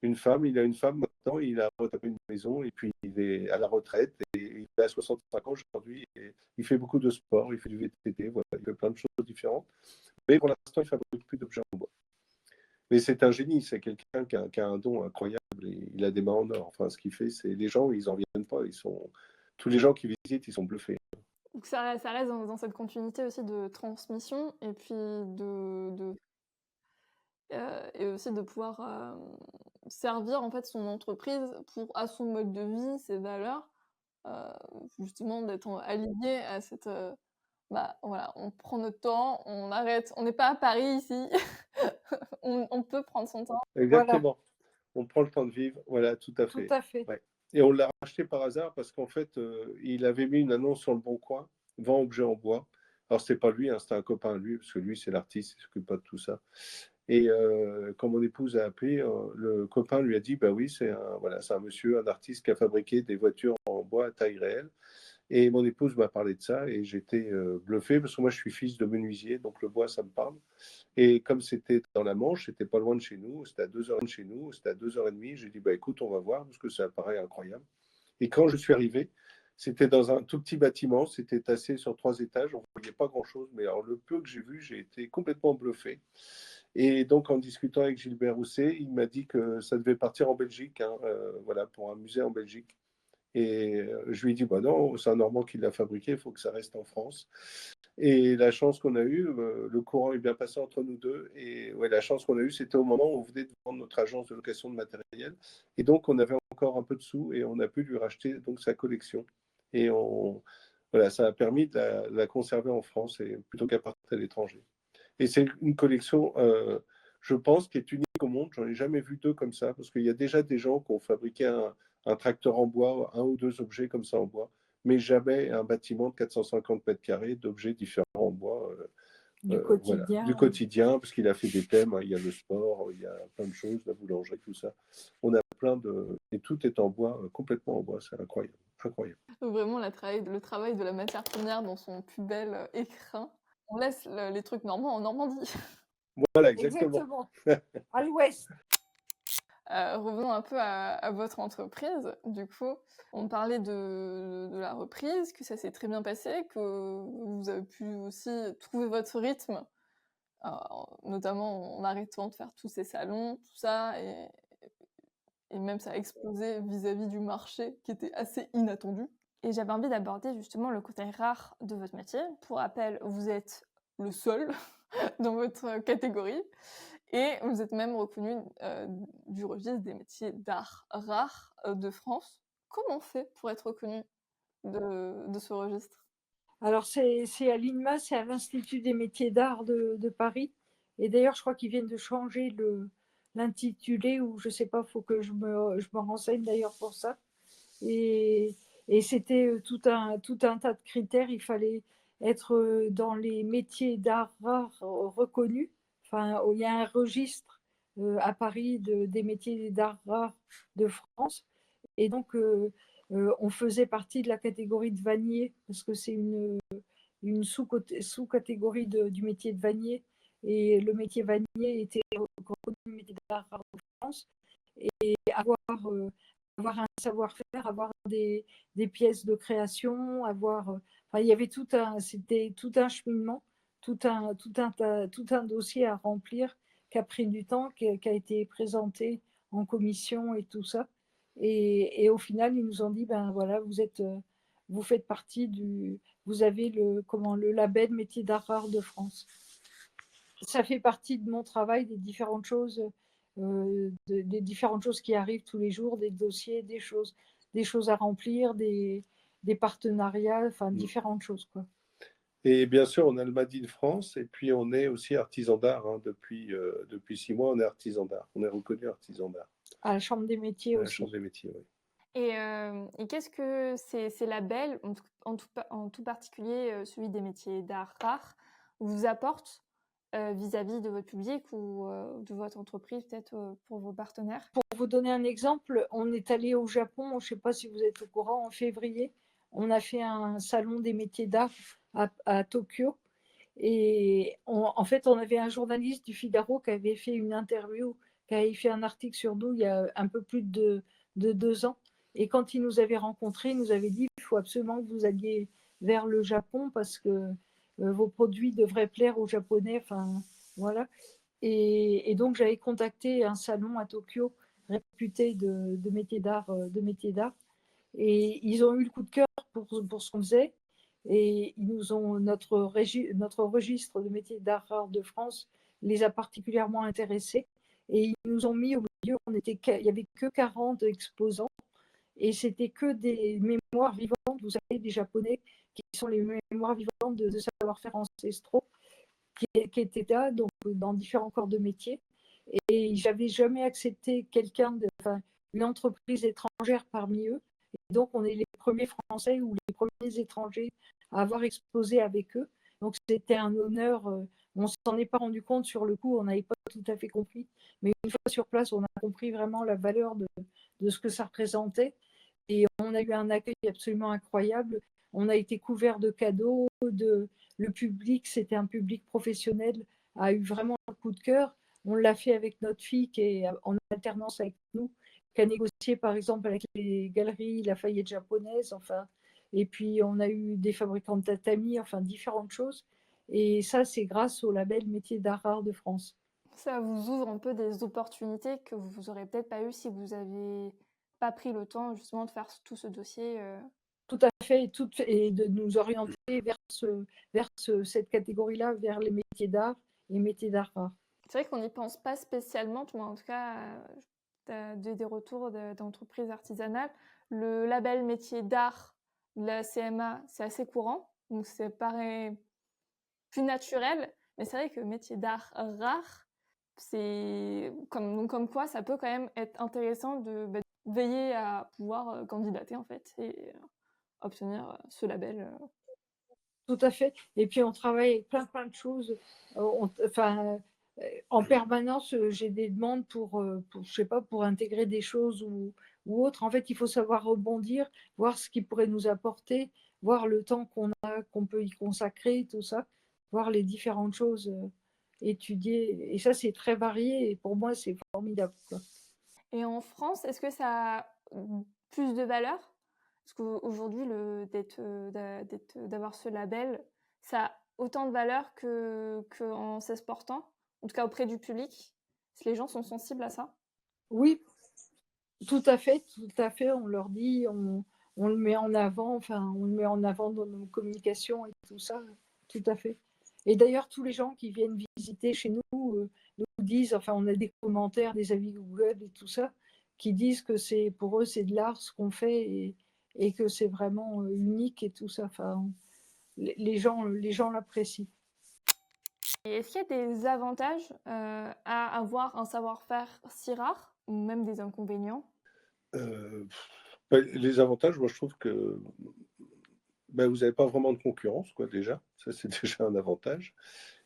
une femme. Il a une femme maintenant, il a retapé une maison et puis il est à la retraite. Et il a 65 ans aujourd'hui. Et il fait beaucoup de sport, il fait du VTT, voilà, il fait plein de choses différentes. Mais pour l'instant, il ne fabrique plus d'objets en bois. Mais c'est un génie, c'est quelqu'un qui a un don incroyable. Et il a des mains en or. Enfin, ce qu'il fait, c'est les gens, ils n'en viennent pas. Tous les gens qui visitent, ils sont bluffés. Donc ça reste dans cette continuité aussi de transmission et puis et aussi de pouvoir servir en fait son entreprise à son mode de vie, ses valeurs, justement d'être aligné à cette bah voilà, on prend notre temps, on arrête, on n'est pas à Paris ici, on peut prendre son temps. Exactement. Voilà. On prend le temps de vivre. Voilà, tout à Tout fait. à fait. Ouais. Et on l'a racheté par hasard parce qu'en fait, il avait mis une annonce sur le Bon Coin, vend objets en bois. Alors, c'était pas lui, hein, c'était un copain à lui, parce que lui, c'est l'artiste, il s'occupe pas de tout ça. Et quand mon épouse a appelé, le copain lui a dit, bah oui, c'est un monsieur, un artiste qui a fabriqué des voitures en bois à taille réelle. Et mon épouse m'a parlé de ça et j'étais bluffé parce que moi je suis fils de menuisier, donc le bois ça me parle. Et comme c'était dans la Manche, c'était pas loin de chez nous, c'était à 2 heures de chez nous, c'était à 2 heures et demie, j'ai dit bah écoute, on va voir parce que ça paraît incroyable. Et quand je suis arrivé, c'était dans un tout petit bâtiment, c'était tassé sur 3 étages, on ne voyait pas grand-chose, mais alors le peu que j'ai vu, j'ai été complètement bluffé. Et donc en discutant avec Gilbert Rousset, il m'a dit que ça devait partir en Belgique, hein, voilà, pour un musée en Belgique. Et je lui ai dit, bah non, c'est un Normand qui l'a fabriqué, il faut que ça reste en France. Et la chance qu'on a eue, le courant est bien passé entre nous deux. Et ouais, la chance qu'on a eue, c'était au moment où on venait de vendre notre agence de location de matériel. Et donc, on avait encore un peu de sous et on a pu lui racheter donc sa collection. Et voilà, ça a permis de la conserver en France et plutôt qu'à partir à l'étranger. Et c'est une collection, je pense, qui est unique au monde. J'en ai jamais vu deux comme ça, parce qu'il y a déjà des gens qui ont fabriqué un tracteur en bois, un ou deux objets comme ça en bois, mais jamais un bâtiment de 450 mètres carrés d'objets différents en bois. Du Voilà, quotidien. du quotidien, parce qu'il a fait des thèmes, hein, il y a le sport, il y a plein de choses, la boulangerie, tout ça. On a plein de... Et tout est en bois, complètement en bois, c'est incroyable. Incroyable. Donc vraiment, le travail de la matière première dans son plus bel écrin. On laisse les trucs normands en Normandie. Voilà, exactement. À l'ouest. Revenons un peu à votre entreprise. Du coup, on parlait de la reprise, que ça s'est très bien passé, que vous avez pu aussi trouver votre rythme, notamment en arrêtant de faire tous ces salons, tout ça, et même ça a explosé vis-à-vis du marché qui était assez inattendu. Et j'avais envie d'aborder justement le côté rare de votre métier. Pour rappel, vous êtes le seul dans votre catégorie. Et vous êtes même reconnu du registre des métiers d'art rares de France. Comment on fait pour être reconnu de ce registre? Alors, c'est à l'INMA, c'est à l'Institut des métiers d'art de Paris. Et d'ailleurs, je crois qu'ils viennent de changer l'intitulé, ou je sais pas, il faut que je me renseigne d'ailleurs pour ça. Et c'était tout un tas de critères. Il fallait être dans les métiers d'art rares reconnus. Enfin, il y a un registre à Paris des métiers d'art rares de France. Et donc, on faisait partie de la catégorie de vannier, parce que c'est une sous-catégorie du métier de vannier. Et le métier vannier était reconnu métier d'art rare de France. Et avoir un savoir-faire, avoir des pièces de création, enfin, il y avait c'était tout un cheminement, tout un dossier à remplir qui a pris du temps, qui a été présenté en commission et tout ça. Et au final, ils nous ont dit, ben voilà, vous faites partie vous avez le label métier d'art rare de France. Ça fait partie de mon travail, des différentes choses qui arrivent tous les jours, des dossiers, des choses à remplir, des partenariats, enfin différentes choses, quoi. Et bien sûr, on a le Made in France et puis on est aussi artisan d'art. Hein. Depuis 6 mois, on est artisan d'art. On est reconnu artisan d'art. À la Chambre des métiers À la aussi. Chambre des métiers, oui. Et qu'est-ce que ces labels, en tout particulier celui des métiers d'art rares, vous apportent vis-à-vis de votre public ou de votre entreprise, peut-être pour vos partenaires? Pour vous donner un exemple, on est allé au Japon, je ne sais pas si vous êtes au courant, en février. On a fait un salon des métiers d'art à Tokyo. Et en fait, on avait un journaliste du Figaro qui avait fait une interview, qui avait fait un article sur nous il y a un peu plus de 2 ans. Et quand il nous avait rencontrés, il nous avait dit il faut absolument que vous alliez vers le Japon parce que vos produits devraient plaire aux Japonais. Enfin, voilà. Et donc, j'avais contacté un salon à Tokyo réputé de métiers d'art, et ils ont eu le coup de cœur pour ce qu'on faisait. Et ils nous ont, notre registre de métiers d'art rare de France les a particulièrement intéressés. Et ils nous ont mis au milieu, il n'y avait que 40 exposants. Et c'était que des mémoires vivantes, vous savez, des Japonais, qui sont les mémoires vivantes de savoir-faire ancestraux, qui étaient là, donc dans différents corps de métier. Et j'avais jamais accepté une entreprise étrangère parmi eux. Et donc, on est les premiers Français ou les premiers étrangers à avoir exposé avec eux. Donc, c'était un honneur On s'en est pas rendu compte sur le coup, on n'avait pas tout à fait compris. Mais une fois sur place, on a compris vraiment la valeur de ce que ça représentait. Et on a eu un accueil absolument incroyable. On a été couvert de cadeaux, le public, c'était un public professionnel, a eu vraiment un coup de cœur. On l'a fait avec notre fille qui est en alternance avec nous, qui a négocié par exemple avec les galeries Lafayette japonaises, enfin, et puis on a eu des fabricants de tatami, enfin différentes choses. Et ça, c'est grâce au label Métiers d'Art Rare de France. Ça vous ouvre un peu des opportunités que vous aurez peut-être pas eu si vous aviez pas pris le temps justement de faire tout ce dossier. Tout à fait, et de nous orienter vers cette catégorie-là, vers les métiers d'art et métiers d'art rare. C'est vrai qu'on n'y pense pas spécialement, moi en tout cas, des retours d'entreprises artisanales. Le label métier d'art, la CMA, c'est assez courant, donc c'est paraît plus naturel, mais c'est vrai que métier d'art rare, c'est comme quoi ça peut quand même être intéressant de veiller à pouvoir candidater en fait et obtenir ce label. Tout à fait. Et puis on travaille avec plein de choses. En permanence, j'ai des demandes je sais pas, pour intégrer des choses ou autres. En fait, il faut savoir rebondir, voir ce qui pourrait nous apporter, voir le temps qu'on peut y consacrer, tout ça, voir les différentes choses, étudier. Et ça, c'est très varié. Et pour moi, c'est formidable, quoi. Et en France, est-ce que ça a plus de valeur? Parce qu'aujourd'hui, d'avoir ce label, ça a autant de valeur qu'en s'exportant, en tout cas auprès du public. Est-ce que les gens sont sensibles à ça? Oui, tout à fait, tout à fait. On leur dit, on le met en avant, enfin, on le met en avant dans nos communications et tout ça, tout à fait. Et d'ailleurs, tous les gens qui viennent visiter chez nous disent, enfin, on a des commentaires, des avis Google et tout ça, qui disent que pour eux, c'est de l'art ce qu'on fait et que c'est vraiment unique et tout ça. Enfin, les gens l'apprécient. Et est-ce qu'il y a des avantages à avoir un savoir-faire si rare, ou même des inconvénients? Euh, les avantages, moi je trouve que vous n'avez pas vraiment de concurrence, quoi, déjà. Ça, c'est déjà un avantage.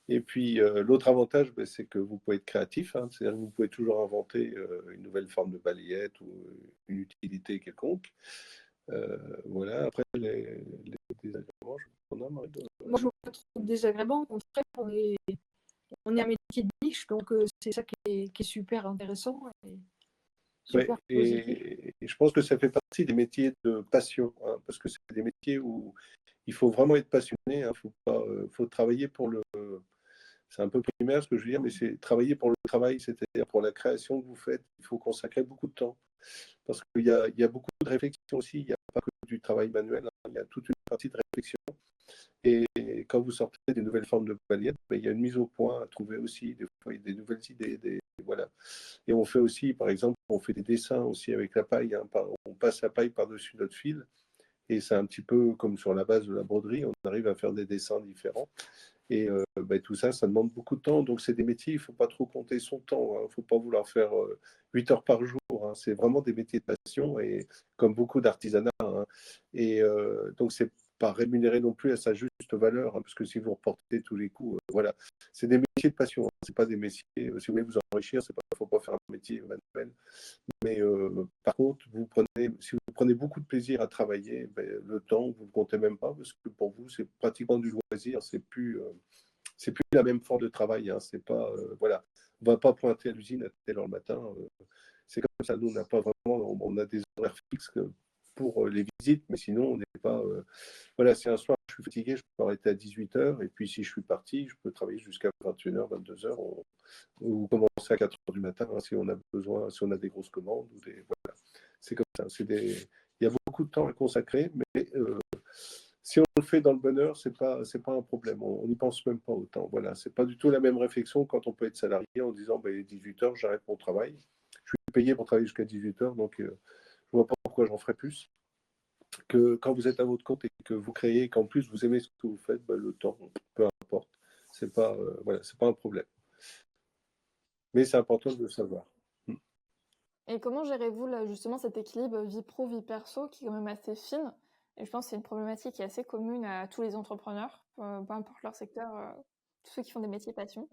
Et puis, l'autre avantage, c'est que vous pouvez être créatif, hein. C'est-à-dire que vous pouvez toujours inventer une nouvelle forme de balayette ou une utilité quelconque. Voilà. Après, les désagréments, on a, Marie-Do. Moi, je ne vois pas trop de désagréments. Au contraire, on est un métier de niche, donc c'est ça qui est super intéressant et Ouais, super positif. et je pense que ça fait partie des métiers de passion, hein, parce que c'est des métiers où il faut vraiment être passionné, hein, faut travailler pour le. C'est un peu primaire ce que je veux dire, mais c'est travailler pour le travail, c'est-à-dire pour la création que vous faites. Il faut consacrer beaucoup de temps, parce qu'il y a beaucoup de réflexion aussi. Il n'y a pas que du travail manuel, hein, il y a toute une partie de réflexion. Et quand vous sortez des nouvelles formes de paillettes, il y a une mise au point à trouver aussi, des fois, il y a des nouvelles idées, voilà. Et on fait aussi, par exemple, on fait des dessins aussi avec la paille, hein, on passe la paille par-dessus notre fil, et c'est un petit peu comme sur la base de la broderie, on arrive à faire des dessins différents. Et tout ça, ça demande beaucoup de temps. Donc, c'est des métiers, il ne faut pas trop compter son temps. Il ne faut pas vouloir faire 8 heures par jour, hein. C'est vraiment des métiers de passion, et comme beaucoup d'artisanat, hein. Et donc, c'est pas rémunéré non plus à sa juste valeur, hein, parce que si vous reportez tous les coups, voilà. C'est des métiers de passion, hein. C'est pas des métiers, si vous voulez vous enrichir, il ne faut pas faire un métier manuel. Mais par contre, si vous prenez beaucoup de plaisir à travailler, le temps, vous ne le comptez même pas, parce que pour vous, c'est pratiquement du loisir, c'est plus la même forme de travail, hein. C'est pas, voilà. On ne va pas pointer à l'usine à telle heure le matin. C'est comme ça. Nous, on n'a pas vraiment, on a des horaires fixes pour les visites, mais sinon, on n'est pas. Voilà, si un soir je suis fatigué, je peux arrêter à 18h, et puis si je suis parti, je peux travailler jusqu'à 21h, 22h, ou commencer à 4h du matin, hein, si on a besoin, si on a des grosses commandes. Voilà. C'est comme ça. Il y a beaucoup de temps à consacrer, mais si on le fait dans le bonheur, c'est pas un problème. On n'y pense même pas autant. Voilà, c'est pas du tout la même réflexion quand on peut être salarié en disant, il est 18h, j'arrête mon travail. Je suis payé pour travailler jusqu'à 18h, donc je vois pas pourquoi j'en ferais plus. Que quand vous êtes à votre compte et que vous créez, et qu'en plus vous aimez ce que vous faites, le temps, peu importe. C'est pas, voilà, c'est pas un problème. Mais c'est important de le savoir. Et comment gérez-vous là, justement cet équilibre vie pro, vie perso qui est quand même assez fine? Et je pense que c'est une problématique qui est assez commune à tous les entrepreneurs, peu importe leur secteur tous ceux qui font des métiers passion?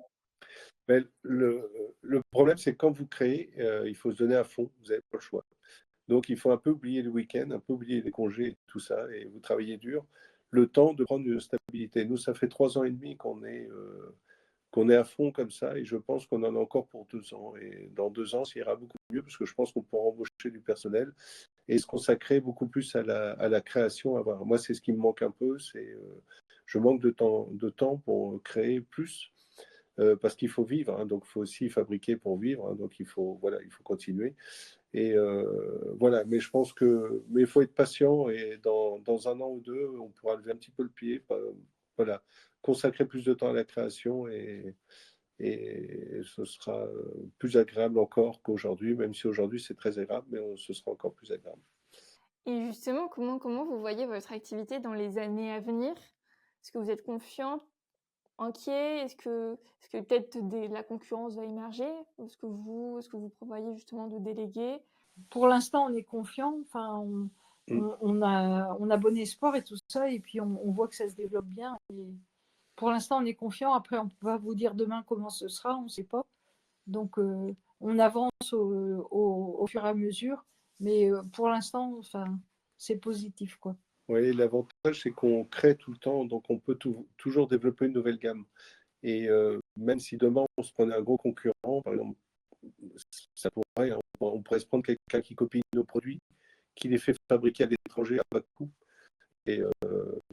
Mais le problème, c'est que quand vous créez, il faut se donner à fond, vous n'avez pas le choix. Donc, il faut un peu oublier le week-end, un peu oublier les congés et tout ça, et vous travaillez dur, le temps de prendre une stabilité. Nous, ça fait 3 ans et demi qu'on est à fond comme ça, et je pense qu'on en a encore pour 2 ans. Et dans 2 ans, ça ira beaucoup mieux, parce que je pense qu'on pourra embaucher du personnel et se consacrer beaucoup plus à la création. Moi, c'est ce qui me manque un peu, je manque de temps pour créer plus. Parce qu'il faut vivre, hein, donc il faut aussi fabriquer pour vivre, hein, donc voilà, il faut continuer. Et voilà, mais je pense mais il faut être patient et dans 1 an ou 2, on pourra lever un petit peu le pied, voilà, consacrer plus de temps à la création et ce sera plus agréable encore qu'aujourd'hui, même si aujourd'hui c'est très agréable, mais ce sera encore plus agréable. Et justement, comment vous voyez votre activité dans les années à venir? Est-ce que vous êtes confiant, inquiet? Est-ce que peut-être la concurrence va émerger? Ou est-ce que vous prévoyez justement de déléguer? Pour l'instant, on est confiant. Enfin, Mm. on a bon espoir et tout ça, et puis on voit que ça se développe bien. Et pour l'instant, on est confiant. Après, on ne peut pas vous dire demain comment ce sera, on ne sait pas. Donc, on avance au fur et à mesure. Mais pour l'instant, enfin, c'est positif, quoi. Oui, l'avantage, c'est qu'on crée tout le temps, donc on peut toujours développer une nouvelle gamme. Et même si demain on se prenait un gros concurrent, par exemple, ça pourrait, hein, on pourrait se prendre quelqu'un qui copie nos produits, qui les fait fabriquer à l'étranger à bas coût. Et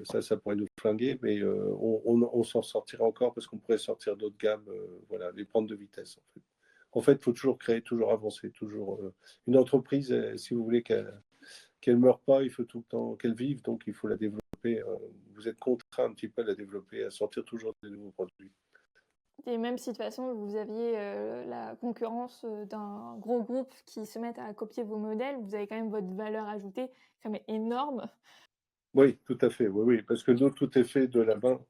ça pourrait nous flinguer, mais on s'en sortirait encore parce qu'on pourrait sortir d'autres gammes, voilà, les prendre de vitesse. En fait, il faut toujours créer, toujours avancer, toujours. Une entreprise, si vous voulez qu'elle ne meure pas, il faut tout le temps qu'elle vive, donc il faut la développer. Vous êtes contraint un petit peu à la développer, à sortir toujours des nouveaux produits. Et même si de toute façon vous aviez la concurrence d'un gros groupe qui se met à copier vos modèles, vous avez quand même votre valeur ajoutée quand même énorme. Oui, tout à fait, oui, oui, parce que nous, tout est fait de la main.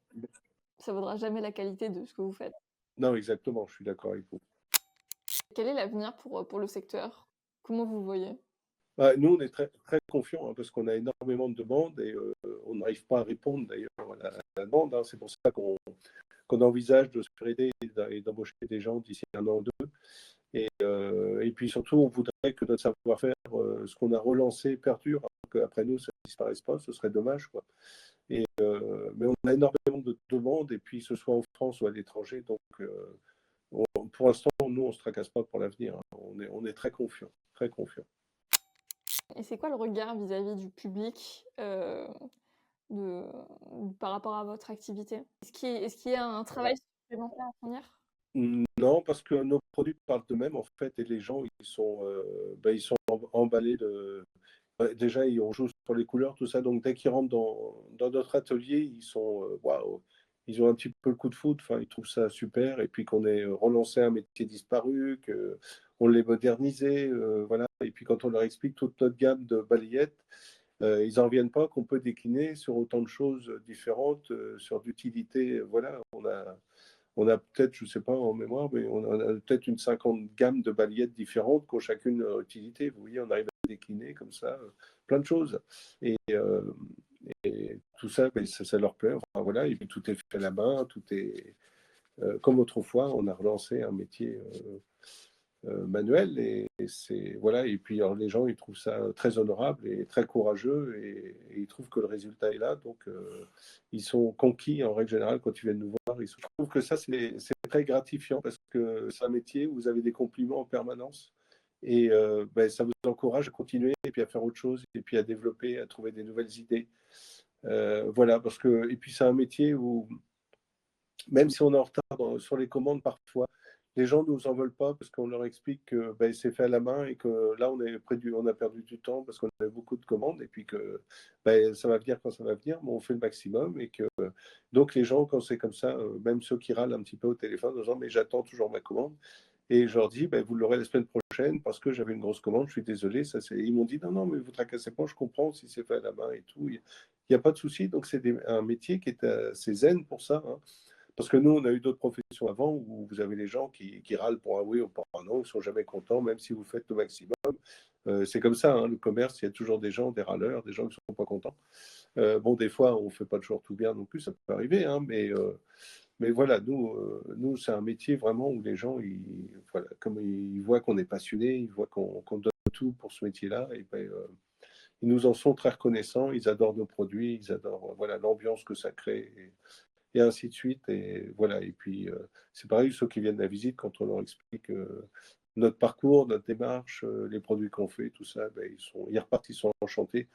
Ça vaudra jamais la qualité de ce que vous faites. Non, exactement, je suis d'accord avec vous. Quel est l'avenir pour le secteur? Comment vous le voyez? Nous, on est très, très confiants hein, parce qu'on a énormément de demandes et on n'arrive pas à répondre d'ailleurs à la demande. Hein. C'est pour ça qu'on envisage de se faire aider et d'embaucher des gens d'ici 1 an ou 2. Et puis surtout, on voudrait que notre savoir-faire, ce qu'on a relancé, perdure, hein, qu'après nous, ça ne disparaisse pas, ce serait dommage, quoi. Mais on a énormément de demandes, et puis que ce soit en France ou à l'étranger, donc pour l'instant, nous, on ne se tracasse pas pour l'avenir. Hein. On est très confiants, très confiants. Et c'est quoi le regard vis-à-vis du public de, par rapport à votre activité? Est-ce qu'il y a un travail supplémentaire à fournir? Non, parce que nos produits parlent d'eux-mêmes, en fait, et les gens, ils sont emballés déjà, on joue sur les couleurs, tout ça, donc dès qu'ils rentrent dans notre atelier, ils sont, waouh, ils ont un petit peu le coup de foudre, enfin, ils trouvent ça super, et puis qu'on ait relancé un métier disparu, qu'on l'ait modernisé, voilà, et puis quand on leur explique toute notre gamme de balayettes, ils n'en reviennent pas qu'on peut décliner sur autant de choses différentes, sur d'utilité, voilà, on a peut-être, je ne sais pas en mémoire, mais on a peut-être une 50 gammes de balayettes différentes qui ont chacune leur utilité. Vous voyez, on arrive à décliner comme ça plein de choses. Et tout ça, ben, ça leur plaît. Enfin, voilà, et puis tout est fait à la main, tout est comme autrefois. On a relancé un métier manuel et c'est voilà. Et puis alors, les gens, ils trouvent ça très honorable et très courageux et ils trouvent que le résultat est là. Donc ils sont conquis en règle générale quand ils viennent nous voir. Je trouve que ça c'est très gratifiant parce que c'est un métier où vous avez des compliments en permanence et ben, ça vous encourage à continuer et puis à faire autre chose et puis à développer, à trouver des nouvelles idées. Voilà, parce que et puis c'est un métier où même si on est en retard sur les commandes parfois, les gens ne nous en veulent pas parce qu'on leur explique que ben, c'est fait à la main et que là, on a perdu du temps parce qu'on avait beaucoup de commandes et puis que ben, ça va venir quand ça va venir, mais on fait le maximum. Donc les gens, quand c'est comme ça, même ceux qui râlent un petit peu au téléphone en disant mais j'attends toujours ma commande, et je leur dis ben, vous l'aurez la semaine prochaine parce que j'avais une grosse commande, je suis désolé. Ils m'ont dit non, non, mais vous tracassez pas, je comprends si c'est fait à la main et tout. Il n'y a pas de souci. Donc c'est un métier qui est assez zen pour ça. Hein. Parce que nous, on a eu d'autres professions avant où vous avez les gens qui râlent pour un oui ou pour un non, ils ne sont jamais contents, même si vous faites le maximum. C'est comme ça, hein, le commerce, il y a toujours des gens, des râleurs, des gens qui ne sont pas contents. Bon, des fois, on ne fait pas toujours tout bien non plus, ça peut arriver, hein, Mais voilà, nous c'est un métier vraiment où les gens, voilà, comme ils voient qu'on est passionné, ils voient qu'on donne tout pour ce métier-là, et ben, ils nous en sont très reconnaissants, ils adorent nos produits, ils adorent voilà, l'ambiance que ça crée, et ainsi de suite. Et voilà. Et puis, c'est pareil, ceux qui viennent à la visite, quand on leur explique notre parcours, notre démarche, les produits qu'on fait, tout ça, ben, ils repartent, ils sont enchantés.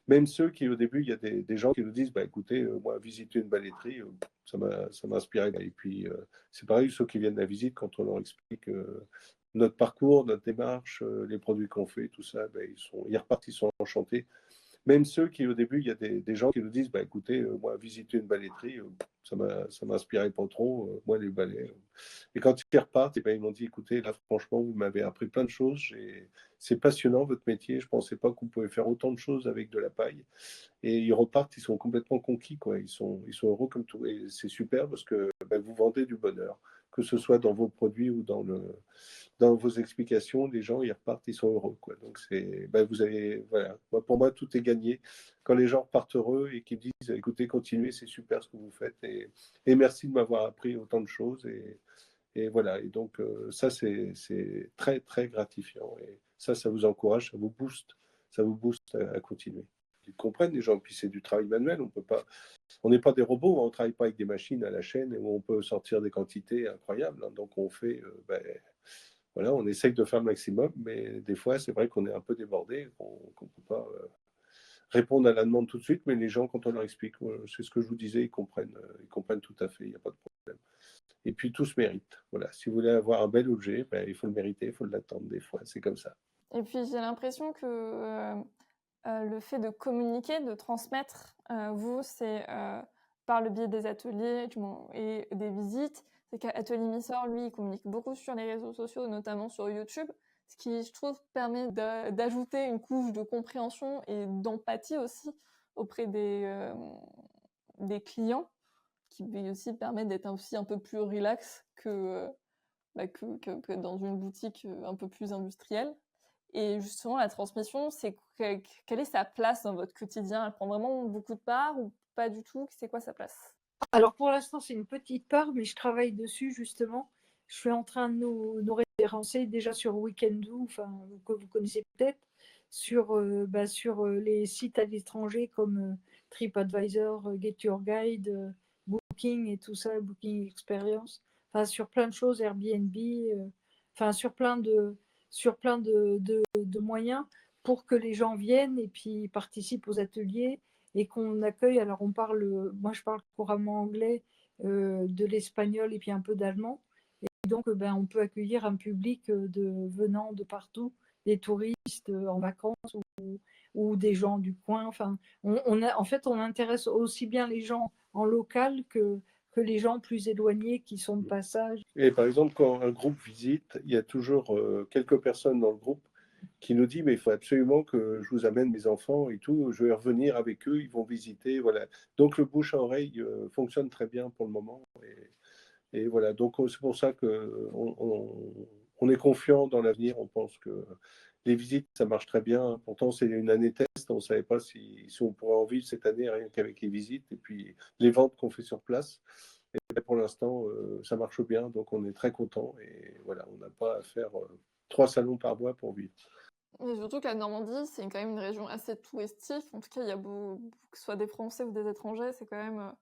Même ceux qui, au début, il y a des gens qui nous disent, bah, écoutez, moi, visiter une balletterie, ça m'a inspiré. Et puis, c'est pareil, ceux qui viennent à la visite, quand on leur explique notre parcours, notre démarche, les produits qu'on fait, tout ça, ben, ils repartent, ils sont enchantés. Même ceux qui, au début, il y a des gens qui nous disent, bah, écoutez, moi, visiter une balletterie, ça m'a inspiré pas trop, moi, les ballets. Et quand ils repartent, et ben, ils m'ont dit, écoutez, là, franchement, vous m'avez appris plein de choses, c'est passionnant, votre métier, je ne pensais pas que vous pouvez faire autant de choses avec de la paille. Et ils repartent, ils sont complètement conquis, quoi. Ils sont heureux comme tout. Et c'est super parce que ben, vous vendez du bonheur, que ce soit dans vos produits ou dans vos explications, les gens, ils repartent, ils sont heureux, quoi. Donc, ben, vous avez, voilà. Moi, pour moi, tout est gagné. Quand les gens repartent heureux et qu'ils me disent, écoutez, continuez, c'est super ce que vous faites. Et merci de m'avoir appris autant de choses. Et voilà. Et donc, ça, c'est très, très gratifiant. Et ça vous encourage, ça vous booste à continuer. Ils comprennent les gens, puis c'est du travail manuel, on n'est pas des robots, on ne travaille pas avec des machines à la chaîne où on peut sortir des quantités incroyables, hein. Donc on fait, ben, voilà, on essaye de faire le maximum, mais des fois c'est vrai qu'on est un peu débordé, qu'on ne peut pas répondre à la demande tout de suite, mais les gens, quand on leur explique, c'est ce que je vous disais, ils comprennent tout à fait, il n'y a pas de problème. Et puis tout se mérite. Voilà, si vous voulez avoir un bel objet, ben, il faut le mériter, il faut l'attendre des fois, c'est comme ça. Et puis j'ai l'impression que le fait de communiquer, de transmettre, vous, c'est par le biais des ateliers et des visites. C'est qu'Atelier Missor, lui, il communique beaucoup sur les réseaux sociaux, notamment sur YouTube, ce qui, je trouve, permet d'ajouter une couche de compréhension et d'empathie aussi auprès des clients, qui aussi permet d'être aussi un peu plus relax que dans une boutique un peu plus industrielle. Et justement, la transmission, quelle est sa place dans votre quotidien? Elle prend vraiment beaucoup de part ou pas du tout? C'est quoi sa place? Alors pour l'instant, c'est une petite part, mais je travaille dessus justement. Je suis en train de nous référencer déjà sur Weekendoo, enfin, que vous connaissez peut-être, sur les sites à l'étranger comme TripAdvisor, Get Your Guide, Booking et tout ça, Booking Experience, enfin sur plein de choses, Airbnb, enfin sur plein de moyens pour que les gens viennent et puis participent aux ateliers et qu'on accueille. Alors moi je parle couramment anglais, de l'espagnol et puis un peu d'allemand. Et donc ben, on peut accueillir un public venant de partout, des touristes en vacances ou des gens du coin. Enfin, en fait, on intéresse aussi bien les gens en local que les gens plus éloignés qui sont de passage. Et par exemple, quand un groupe visite, il y a toujours quelques personnes dans le groupe qui nous disent, mais il faut absolument que je vous amène mes enfants et tout, je vais revenir avec eux, ils vont visiter, voilà. Donc le bouche à oreille fonctionne très bien pour le moment. Et voilà, donc c'est pour ça on est confiant dans l'avenir, on pense que les visites, ça marche très bien. Pourtant, c'est une année test, on ne savait pas si on pourrait en vivre cette année rien qu'avec les visites et puis les ventes qu'on fait sur place. Et pour l'instant, ça marche bien, donc on est très content. Et voilà, on n'a pas à faire 3 salons par mois pour vivre. Mais surtout que la Normandie, c'est quand même une région assez touristique. En tout cas, il y a que ce soit des Français ou des étrangers, c'est quand même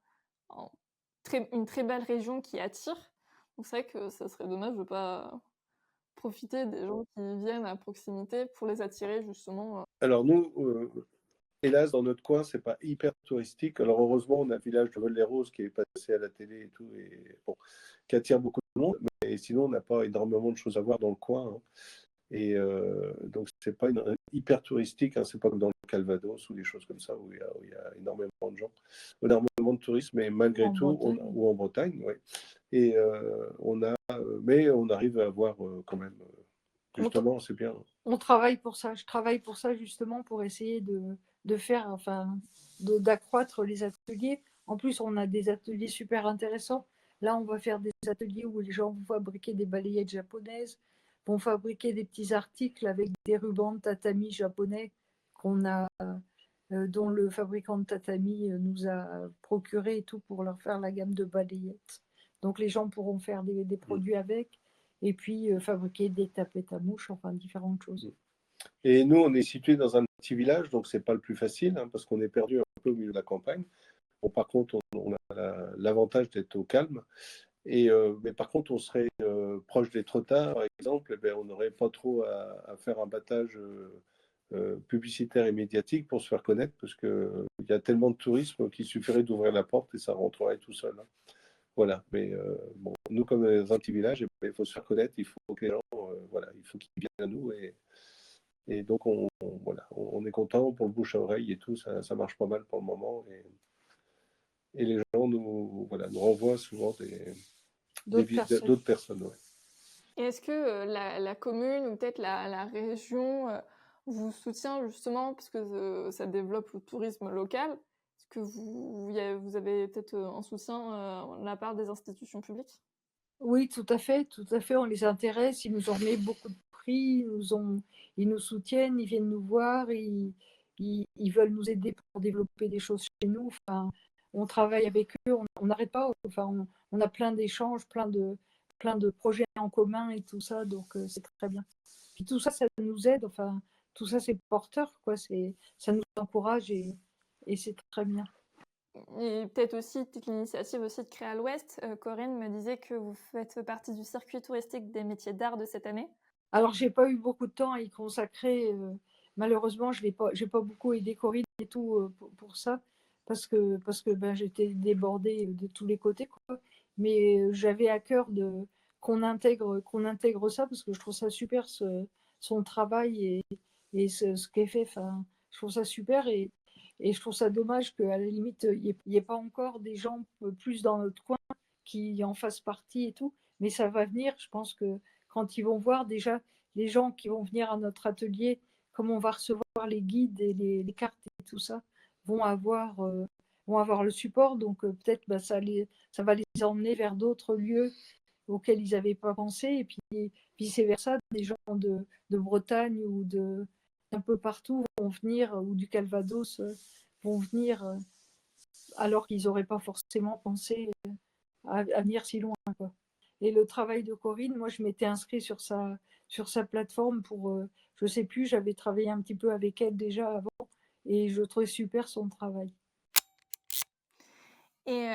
une très belle région qui attire. Donc c'est vrai que ça serait dommage de ne pas profiter des gens qui viennent à proximité pour les attirer justement. Alors nous, hélas, dans notre coin, c'est pas hyper touristique. Alors heureusement, on a un village de Vol-les-Roses qui est passé à la télé et tout, et bon, qui attire beaucoup de monde. Mais sinon, on n'a pas énormément de choses à voir dans le coin, hein. Et donc, c'est pas hyper touristique, hein. C'est pas comme dans le Calvados ou des choses comme ça où il y a énormément de gens, énormément de touristes, mais malgré tout, ou en Bretagne, ouais. Et mais on arrive à avoir quand même, justement, c'est bien. On travaille pour ça. Je travaille pour ça justement pour essayer de faire, enfin, d'accroître les ateliers. En plus, on a des ateliers super intéressants. Là, on va faire des ateliers où les gens vont fabriquer des balayettes japonaises, vont fabriquer des petits articles avec des rubans de tatami japonais dont le fabricant de tatami nous a procuré et tout pour leur faire la gamme de balayettes. Donc les gens pourront faire des produits avec, et puis fabriquer des tapettes à mouches, enfin différentes choses. Et nous, on est situé dans un petit village, donc c'est pas le plus facile, hein, parce qu'on est perdu un peu au milieu de la campagne. Bon, par contre, on a l'avantage d'être au calme. Mais par contre, on serait proche des trottards, par exemple, eh ben, on n'aurait pas trop à faire un battage publicitaire et médiatique pour se faire connaître, parce qu'il y a tellement de tourisme qu'il suffirait d'ouvrir la porte et ça rentrerait tout seul, hein. Voilà. Mais bon, nous, comme dans un petit village, eh ben, il faut se faire connaître, il faut que les gens, voilà, il faut qu'ils viennent à nous. Et donc, voilà, on est content pour le bouche à oreille et tout, ça marche pas mal pour le moment. Et les gens voilà, nous renvoient souvent d'autres personnes. Ouais. Et est-ce que la commune ou peut-être la région vous soutient justement parce que ça développe le tourisme local? Est-ce que vous avez peut-être un soutien de la part des institutions publiques? Oui, tout à fait, on les intéresse, ils nous ont remis beaucoup de prix, ils nous soutiennent, ils viennent nous voir, ils veulent nous aider pour développer des choses chez nous. Enfin, on travaille avec eux, on n'arrête pas, enfin, on a plein d'échanges, plein de projets en commun et tout ça, donc c'est très bien. Puis tout ça, ça nous aide, enfin, tout ça c'est porteur, quoi, ça nous encourage et c'est très bien. Et peut-être aussi l'initiative aussi de Créa l'Ouest. Corinne me disait que vous faites partie du circuit touristique des métiers d'art de cette année. Alors, j'ai pas eu beaucoup de temps à y consacrer. Malheureusement, j'ai pas beaucoup aidé Corinne et tout pour ça, parce que ben, j'étais débordée de tous les côtés, quoi. Mais j'avais à cœur qu'on intègre ça, parce que je trouve ça super, son travail et ce qu'elle fait. Enfin, je trouve ça super et je trouve ça dommage qu'à la limite, il n'y ait pas encore des gens plus dans notre coin qui en fassent partie et tout. Mais ça va venir. Je pense que quand ils vont voir déjà les gens qui vont venir à notre atelier, comme on va recevoir les guides et les cartes et tout ça, vont avoir, vont avoir le support. Donc peut-être bah, ça va les emmener vers d'autres lieux auxquels ils n'avaient pas pensé. Et puis vice-versa, des gens de Bretagne ou d'un peu partout vont venir, ou du Calvados, vont venir alors qu'ils n'auraient pas forcément pensé à venir si loin, quoi. Et le travail de Corinne, moi, je m'étais inscrite sur sa plateforme pour, je sais plus, j'avais travaillé un petit peu avec elle déjà avant, et je trouvais super son travail. Et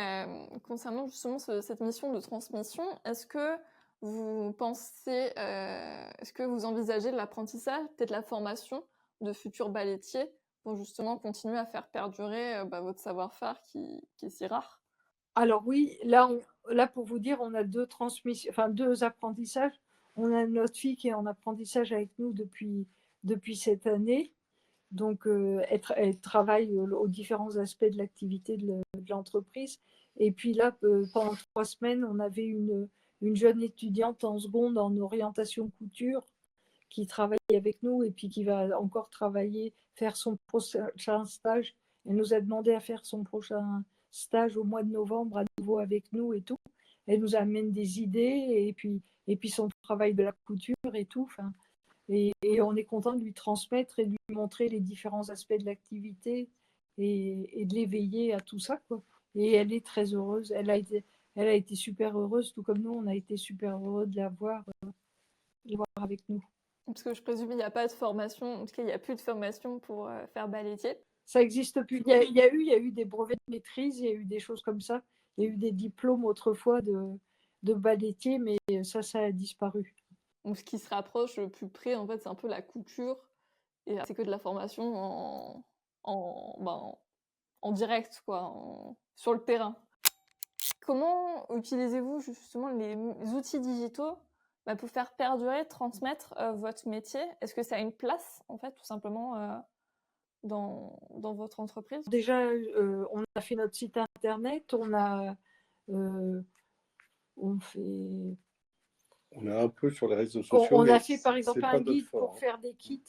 concernant justement cette mission de transmission, est-ce que vous pensez, est-ce que vous envisagez l'apprentissage, peut-être la formation de futurs ballettiers pour justement continuer à faire perdurer votre savoir-faire qui est si rare? Alors oui, là, pour vous dire, on a deux apprentissages. On a notre fille qui est en apprentissage avec nous depuis cette année. Donc, elle travaille aux différents aspects de l'activité de l'entreprise. Et puis là, pendant 3 semaines, on avait une jeune étudiante en seconde en orientation couture qui travaille avec nous et puis qui va encore travailler, faire son prochain stage. Elle nous a demandé à faire son prochain stage au mois de novembre à nouveau avec nous et tout. Elle nous amène des idées et puis son travail de la couture et tout. Enfin, et on est content de lui transmettre et de lui montrer les différents aspects de l'activité et de l'éveiller à tout ça, quoi. Et elle est très heureuse. Elle a été super heureuse, tout comme nous, on a été super heureux de la voir avec nous. Parce que je présume qu'il n'y a pas de formation, en tout cas il n'y a plus de formation pour faire ballettier. Ça n'existe plus. Il y a eu des brevets de maîtrise, il y a eu des choses comme ça. Il y a eu des diplômes autrefois de ballettier, mais ça a disparu. Donc ce qui se rapproche le plus près, en fait, c'est un peu la couture. Et c'est que de la formation en direct, quoi, sur le terrain. Comment utilisez-vous justement les outils digitaux pour faire perdurer, transmettre votre métier? Est-ce que ça a une place, en fait, tout simplement dans votre entreprise? Déjà, on a fait notre site internet, on fait... On a un peu sur les réseaux sociaux. On a fait par exemple un guide fort, pour faire des kits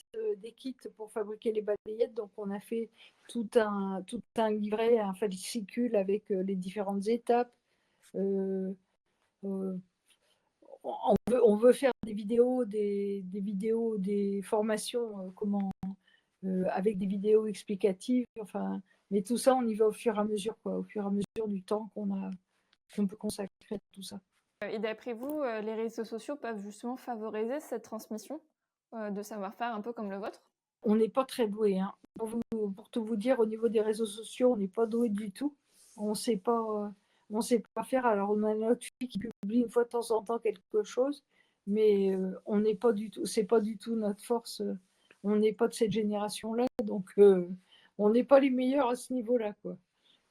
pour fabriquer les balayettes. Donc on a fait tout un livret, un fascicule avec les différentes étapes. Euh, on veut faire des vidéos, des formations, avec des vidéos explicatives. Enfin, mais tout ça, on y va au fur et à mesure, quoi, au fur et à mesure du temps qu'on peut consacrer à tout ça. Et d'après vous, les réseaux sociaux peuvent justement favoriser cette transmission de savoir-faire un peu comme le vôtre? On n'est pas très doué, hein. Pour tout vous dire, au niveau des réseaux sociaux, on n'est pas doué du tout. On sait pas faire. Alors, on a notre fille qui publie une fois de temps en temps quelque chose, mais on n'est pas du tout, c'est pas du tout notre force. On n'est pas de cette génération-là, donc on n'est pas les meilleurs à ce niveau-là, quoi.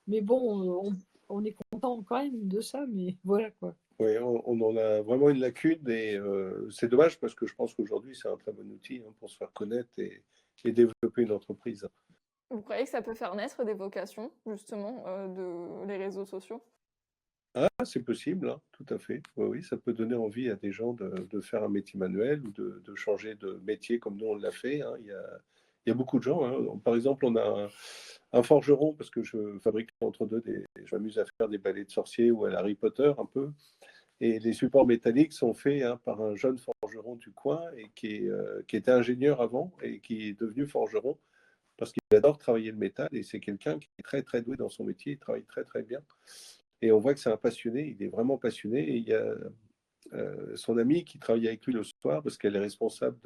Mais bon, on est content quand même de ça, mais voilà, quoi. Oui, on en a vraiment une lacune et c'est dommage parce que je pense qu'aujourd'hui, c'est un très bon outil pour se faire connaître et développer une entreprise. Vous croyez que ça peut faire naître des vocations, justement, de les réseaux sociaux? Ah, c'est possible, tout à fait. Oui, oui, ça peut donner envie à des gens de faire un métier manuel ou de changer de métier comme nous on l'a fait. Il y a beaucoup de gens. Par exemple, on a un forgeron, parce que je fabrique entre deux, je m'amuse à faire des balais de sorciers ou à Harry Potter un peu. Et les supports métalliques sont faits par un jeune forgeron du coin et qui était ingénieur avant et qui est devenu forgeron parce qu'il adore travailler le métal et c'est quelqu'un qui est très très doué dans son métier, il travaille très très bien. Et on voit que c'est un passionné, il est vraiment passionné. Et il y a son amie qui travaille avec lui le soir parce qu'elle est responsable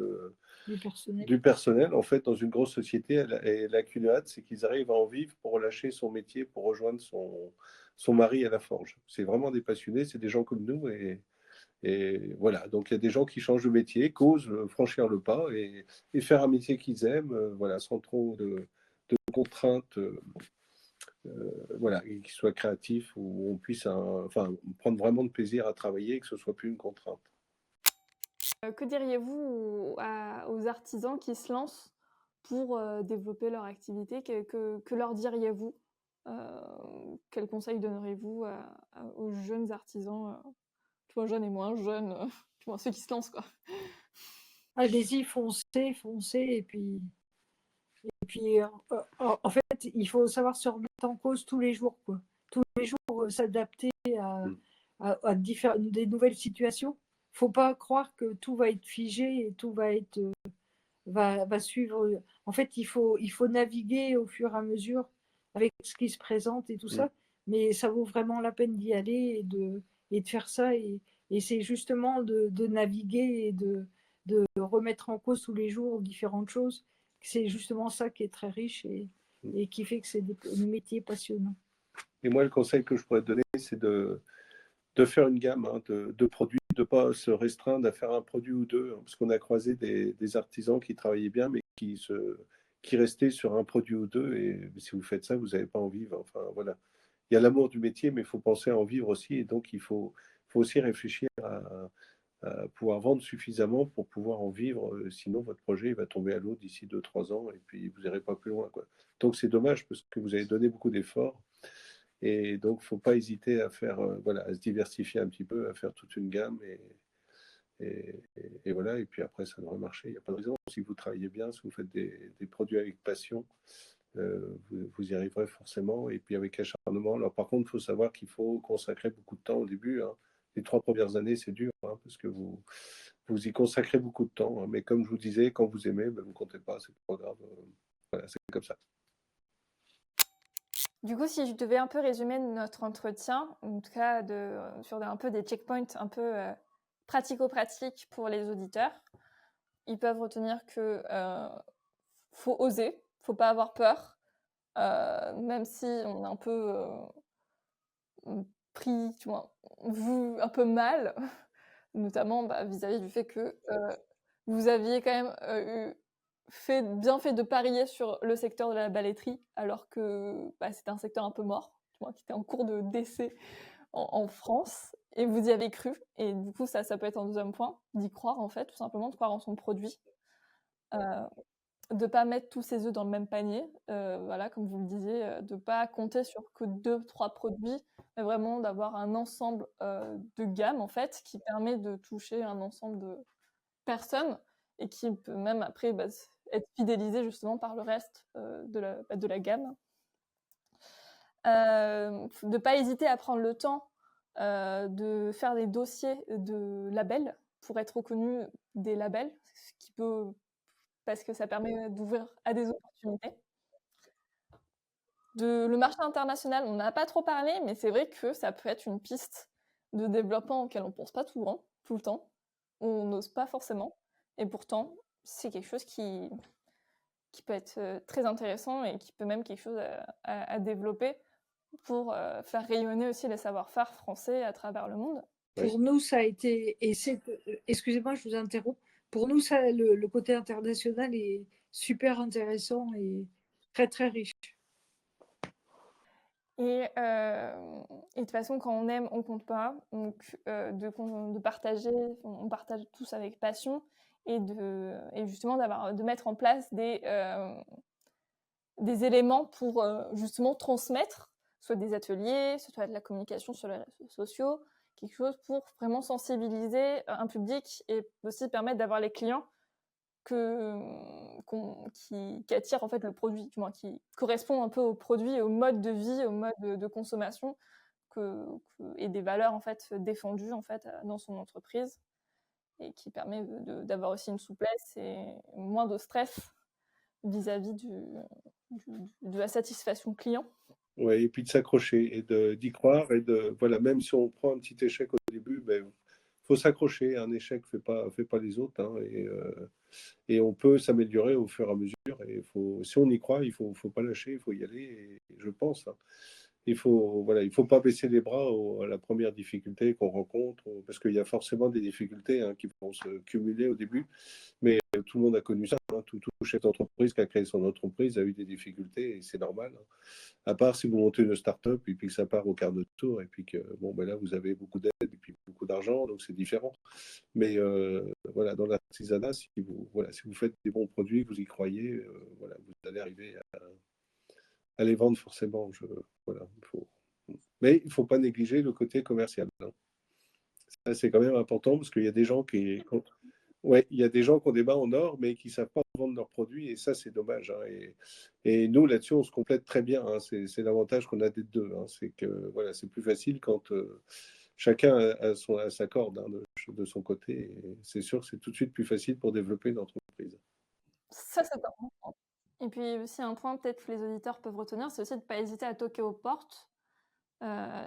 du personnel. En fait, dans une grosse société, elle a qu'une hâte, c'est qu'ils arrivent à en vivre pour lâcher son métier, pour rejoindre son mari à la forge. C'est vraiment des passionnés, c'est des gens comme nous. Et voilà, donc il y a des gens qui changent de métier, qui osent franchir le pas et faire un métier qu'ils aiment, voilà, sans trop de contraintes. Voilà, et qu'ils soient créatifs, où on puisse prendre vraiment de plaisir à travailler et que ce soit plus une contrainte. Que diriez-vous aux artisans qui se lancent pour développer leur activité? Que leur diriez-vous? Quels conseils donneriez-vous aux jeunes artisans, tu vois, jeunes et moins jeunes, tu vois, ceux qui se lancent, quoi? Allez-y, foncez, foncez, et puis en fait, il faut savoir se remettre en cause tous les jours, quoi. Tous les jours, s'adapter à des nouvelles situations. Faut pas croire que tout va être figé et tout va suivre. En fait, il faut naviguer au fur et à mesure avec ce qui se présente et tout ça. Mais ça vaut vraiment la peine d'y aller et de faire ça. Et c'est justement de naviguer et de remettre en cause tous les jours différentes choses. C'est justement ça qui est très riche et qui fait que c'est des métiers passionnants. Et moi, le conseil que je pourrais te donner, c'est de faire une gamme de produits, de ne pas se restreindre à faire un produit ou deux, parce qu'on a croisé des artisans qui travaillaient bien, mais qui restaient sur un produit ou deux, et si vous faites ça, vous n'allez pas en vivre. Enfin, voilà. Il y a l'amour du métier, mais il faut penser à en vivre aussi, et donc il faut aussi réfléchir à pouvoir vendre suffisamment pour pouvoir en vivre, sinon votre projet va tomber à l'eau d'ici 2-3 ans, et puis vous n'irez pas plus loin, quoi. Donc c'est dommage, parce que vous avez donné beaucoup d'efforts, et donc, il ne faut pas hésiter à faire, voilà, à se diversifier un petit peu, à faire toute une gamme. Et voilà, et puis après, ça devrait marcher. Il n'y a pas de raison. Si vous travaillez bien, si vous faites des produits avec passion, vous y arriverez forcément. Et puis avec acharnement. Alors, par contre, il faut savoir qu'il faut consacrer beaucoup de temps au début. Les 3 premières années, c'est dur, parce que vous y consacrez beaucoup de temps. Mais comme je vous disais, quand vous aimez, ben, vous ne comptez pas, c'est pas grave. Voilà, c'est comme ça. Du coup, si je devais un peu résumer notre entretien, en tout cas sur un peu des checkpoints un peu pratico-pratiques pour les auditeurs, ils peuvent retenir que faut oser, faut pas avoir peur, même si on est un peu pris, tu vois, vu un peu mal, notamment vis-à-vis du fait que vous aviez quand même bien fait de parier sur le secteur de la balletterie, alors que c'était un secteur un peu mort, tu vois, qui était en cours de décès en France, et vous y avez cru. Et du coup, ça peut être un deuxième point, d'y croire en fait, tout simplement, de croire en son produit. De pas mettre tous ses œufs dans le même panier, voilà, comme vous le disiez, de pas compter sur que 2-3 produits, mais vraiment d'avoir un ensemble de gamme en fait, qui permet de toucher un ensemble de personnes et qui peut même après être fidélisé justement par le reste de la gamme. De pas hésiter à prendre le temps de faire des dossiers de labels pour être reconnu des labels, ce qui peut, parce que ça permet d'ouvrir à des opportunités. Le marché international, on n'a pas trop parlé, mais c'est vrai que ça peut être une piste de développement auquel on pense pas tout le temps, on n'ose pas forcément, et pourtant, c'est quelque chose qui peut être très intéressant et qui peut même quelque chose à développer pour faire rayonner aussi les savoir-faire français à travers le monde. Oui. Pour nous, ça a été, excusez-moi, je vous interromps. Pour nous, ça, le côté international est super intéressant et très très riche. Et de toute façon, quand on aime, on compte pas. Donc, de partager, on partage tous avec passion et justement de mettre en place des éléments pour justement transmettre, soit des ateliers, soit de la communication sur les réseaux sociaux, quelque chose pour vraiment sensibiliser un public et aussi permettre d'avoir les clients qui attirent en fait le produit, du moins qui correspond un peu au produit, au mode de vie, au mode de consommation et des valeurs en fait défendues en fait dans son entreprise et qui permet d'avoir aussi une souplesse et moins de stress vis-à-vis de la satisfaction client. Ouais, et puis de s'accrocher et d'y croire voilà, même si on prend un petit échec au début, ben, faut s'accrocher. Un échec fait pas les autres, hein, et on peut s'améliorer au fur et à mesure. Et si on y croit, faut pas lâcher, il faut y aller. Et je pense, hein. Voilà, il faut pas baisser les bras à la première difficulté qu'on rencontre, parce qu'il y a forcément des difficultés, hein, qui vont se cumuler au début. Mais tout le monde a connu ça, hein. Tout chef d'entreprise qui a créé son entreprise a eu des difficultés et c'est normal, hein. À part si vous montez une start-up et puis que ça part au quart de tour et puis que bon, ben là vous avez beaucoup d'aide et puis beaucoup d'argent, donc c'est différent. Mais voilà, dans l'artisanat, si vous faites des bons produits, vous y croyez, voilà, vous allez arriver à les vendre forcément. Voilà, mais il ne faut pas négliger le côté commercial, hein. Ça, c'est quand même important parce qu'il y a des gens ouais, il y a des gens qui ont des mains en or, mais qui ne savent pas vendre leurs produits, et ça, c'est dommage, hein. Et nous, là-dessus, on se complète très bien, hein. C'est l'avantage qu'on a des deux, hein. C'est que voilà, c'est plus facile quand chacun a sa corde, hein, de son côté. Et c'est sûr que c'est tout de suite plus facile pour développer une entreprise. Ça, c'est important. Et puis aussi un point peut-être que les auditeurs peuvent retenir, c'est aussi de ne pas hésiter à toquer aux portes.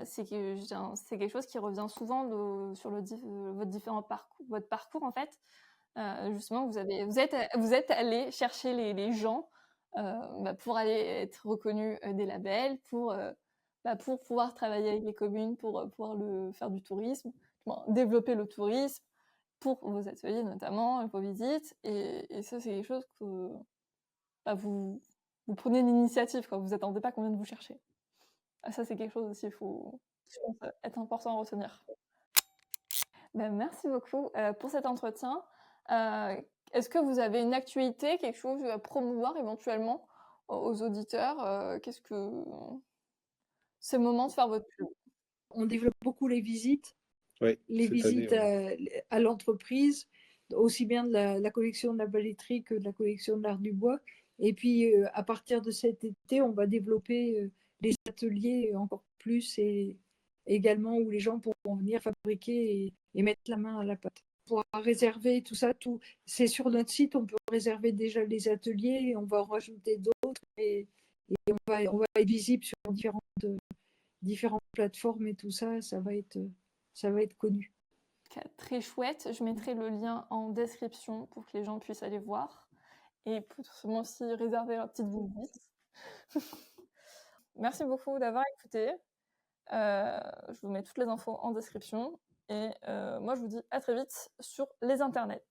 C'est quelque chose qui revient souvent sur votre parcours en fait. Justement, vous êtes allé chercher les gens pour aller être reconnus des labels, pour pouvoir travailler avec les communes, pour pouvoir faire du tourisme, développer le tourisme, pour vos ateliers notamment, vos visites. Et ça, c'est quelque chose que vous prenez l'initiative, quoi. Vous attendez pas qu'on vienne vous chercher. Ça, c'est quelque chose aussi, je pense, être important à retenir. Merci beaucoup pour cet entretien. Est-ce que vous avez une actualité, quelque chose à promouvoir éventuellement aux auditeurs? Qu'est-ce que c'est le moment de faire votre pub? On développe beaucoup les visites. Oui, les cette visites année, à l'entreprise, aussi bien de la collection de la paletterie que de la collection de l'art du bois. Et puis, à partir de cet été, on va développer les ateliers encore plus et également où les gens pourront venir fabriquer et mettre la main à la pâte. Pour réserver tout ça, c'est sur notre site, on peut réserver déjà les ateliers et on va en rajouter d'autres et on va être visible sur différentes plateformes et tout ça, ça va être connu. Très chouette. Je mettrai le lien en description pour que les gens puissent aller voir et potentiellement aussi réserver leur petite visite. Merci beaucoup d'avoir écouté. Je vous mets toutes les infos en description et moi je vous dis à très vite sur les internets.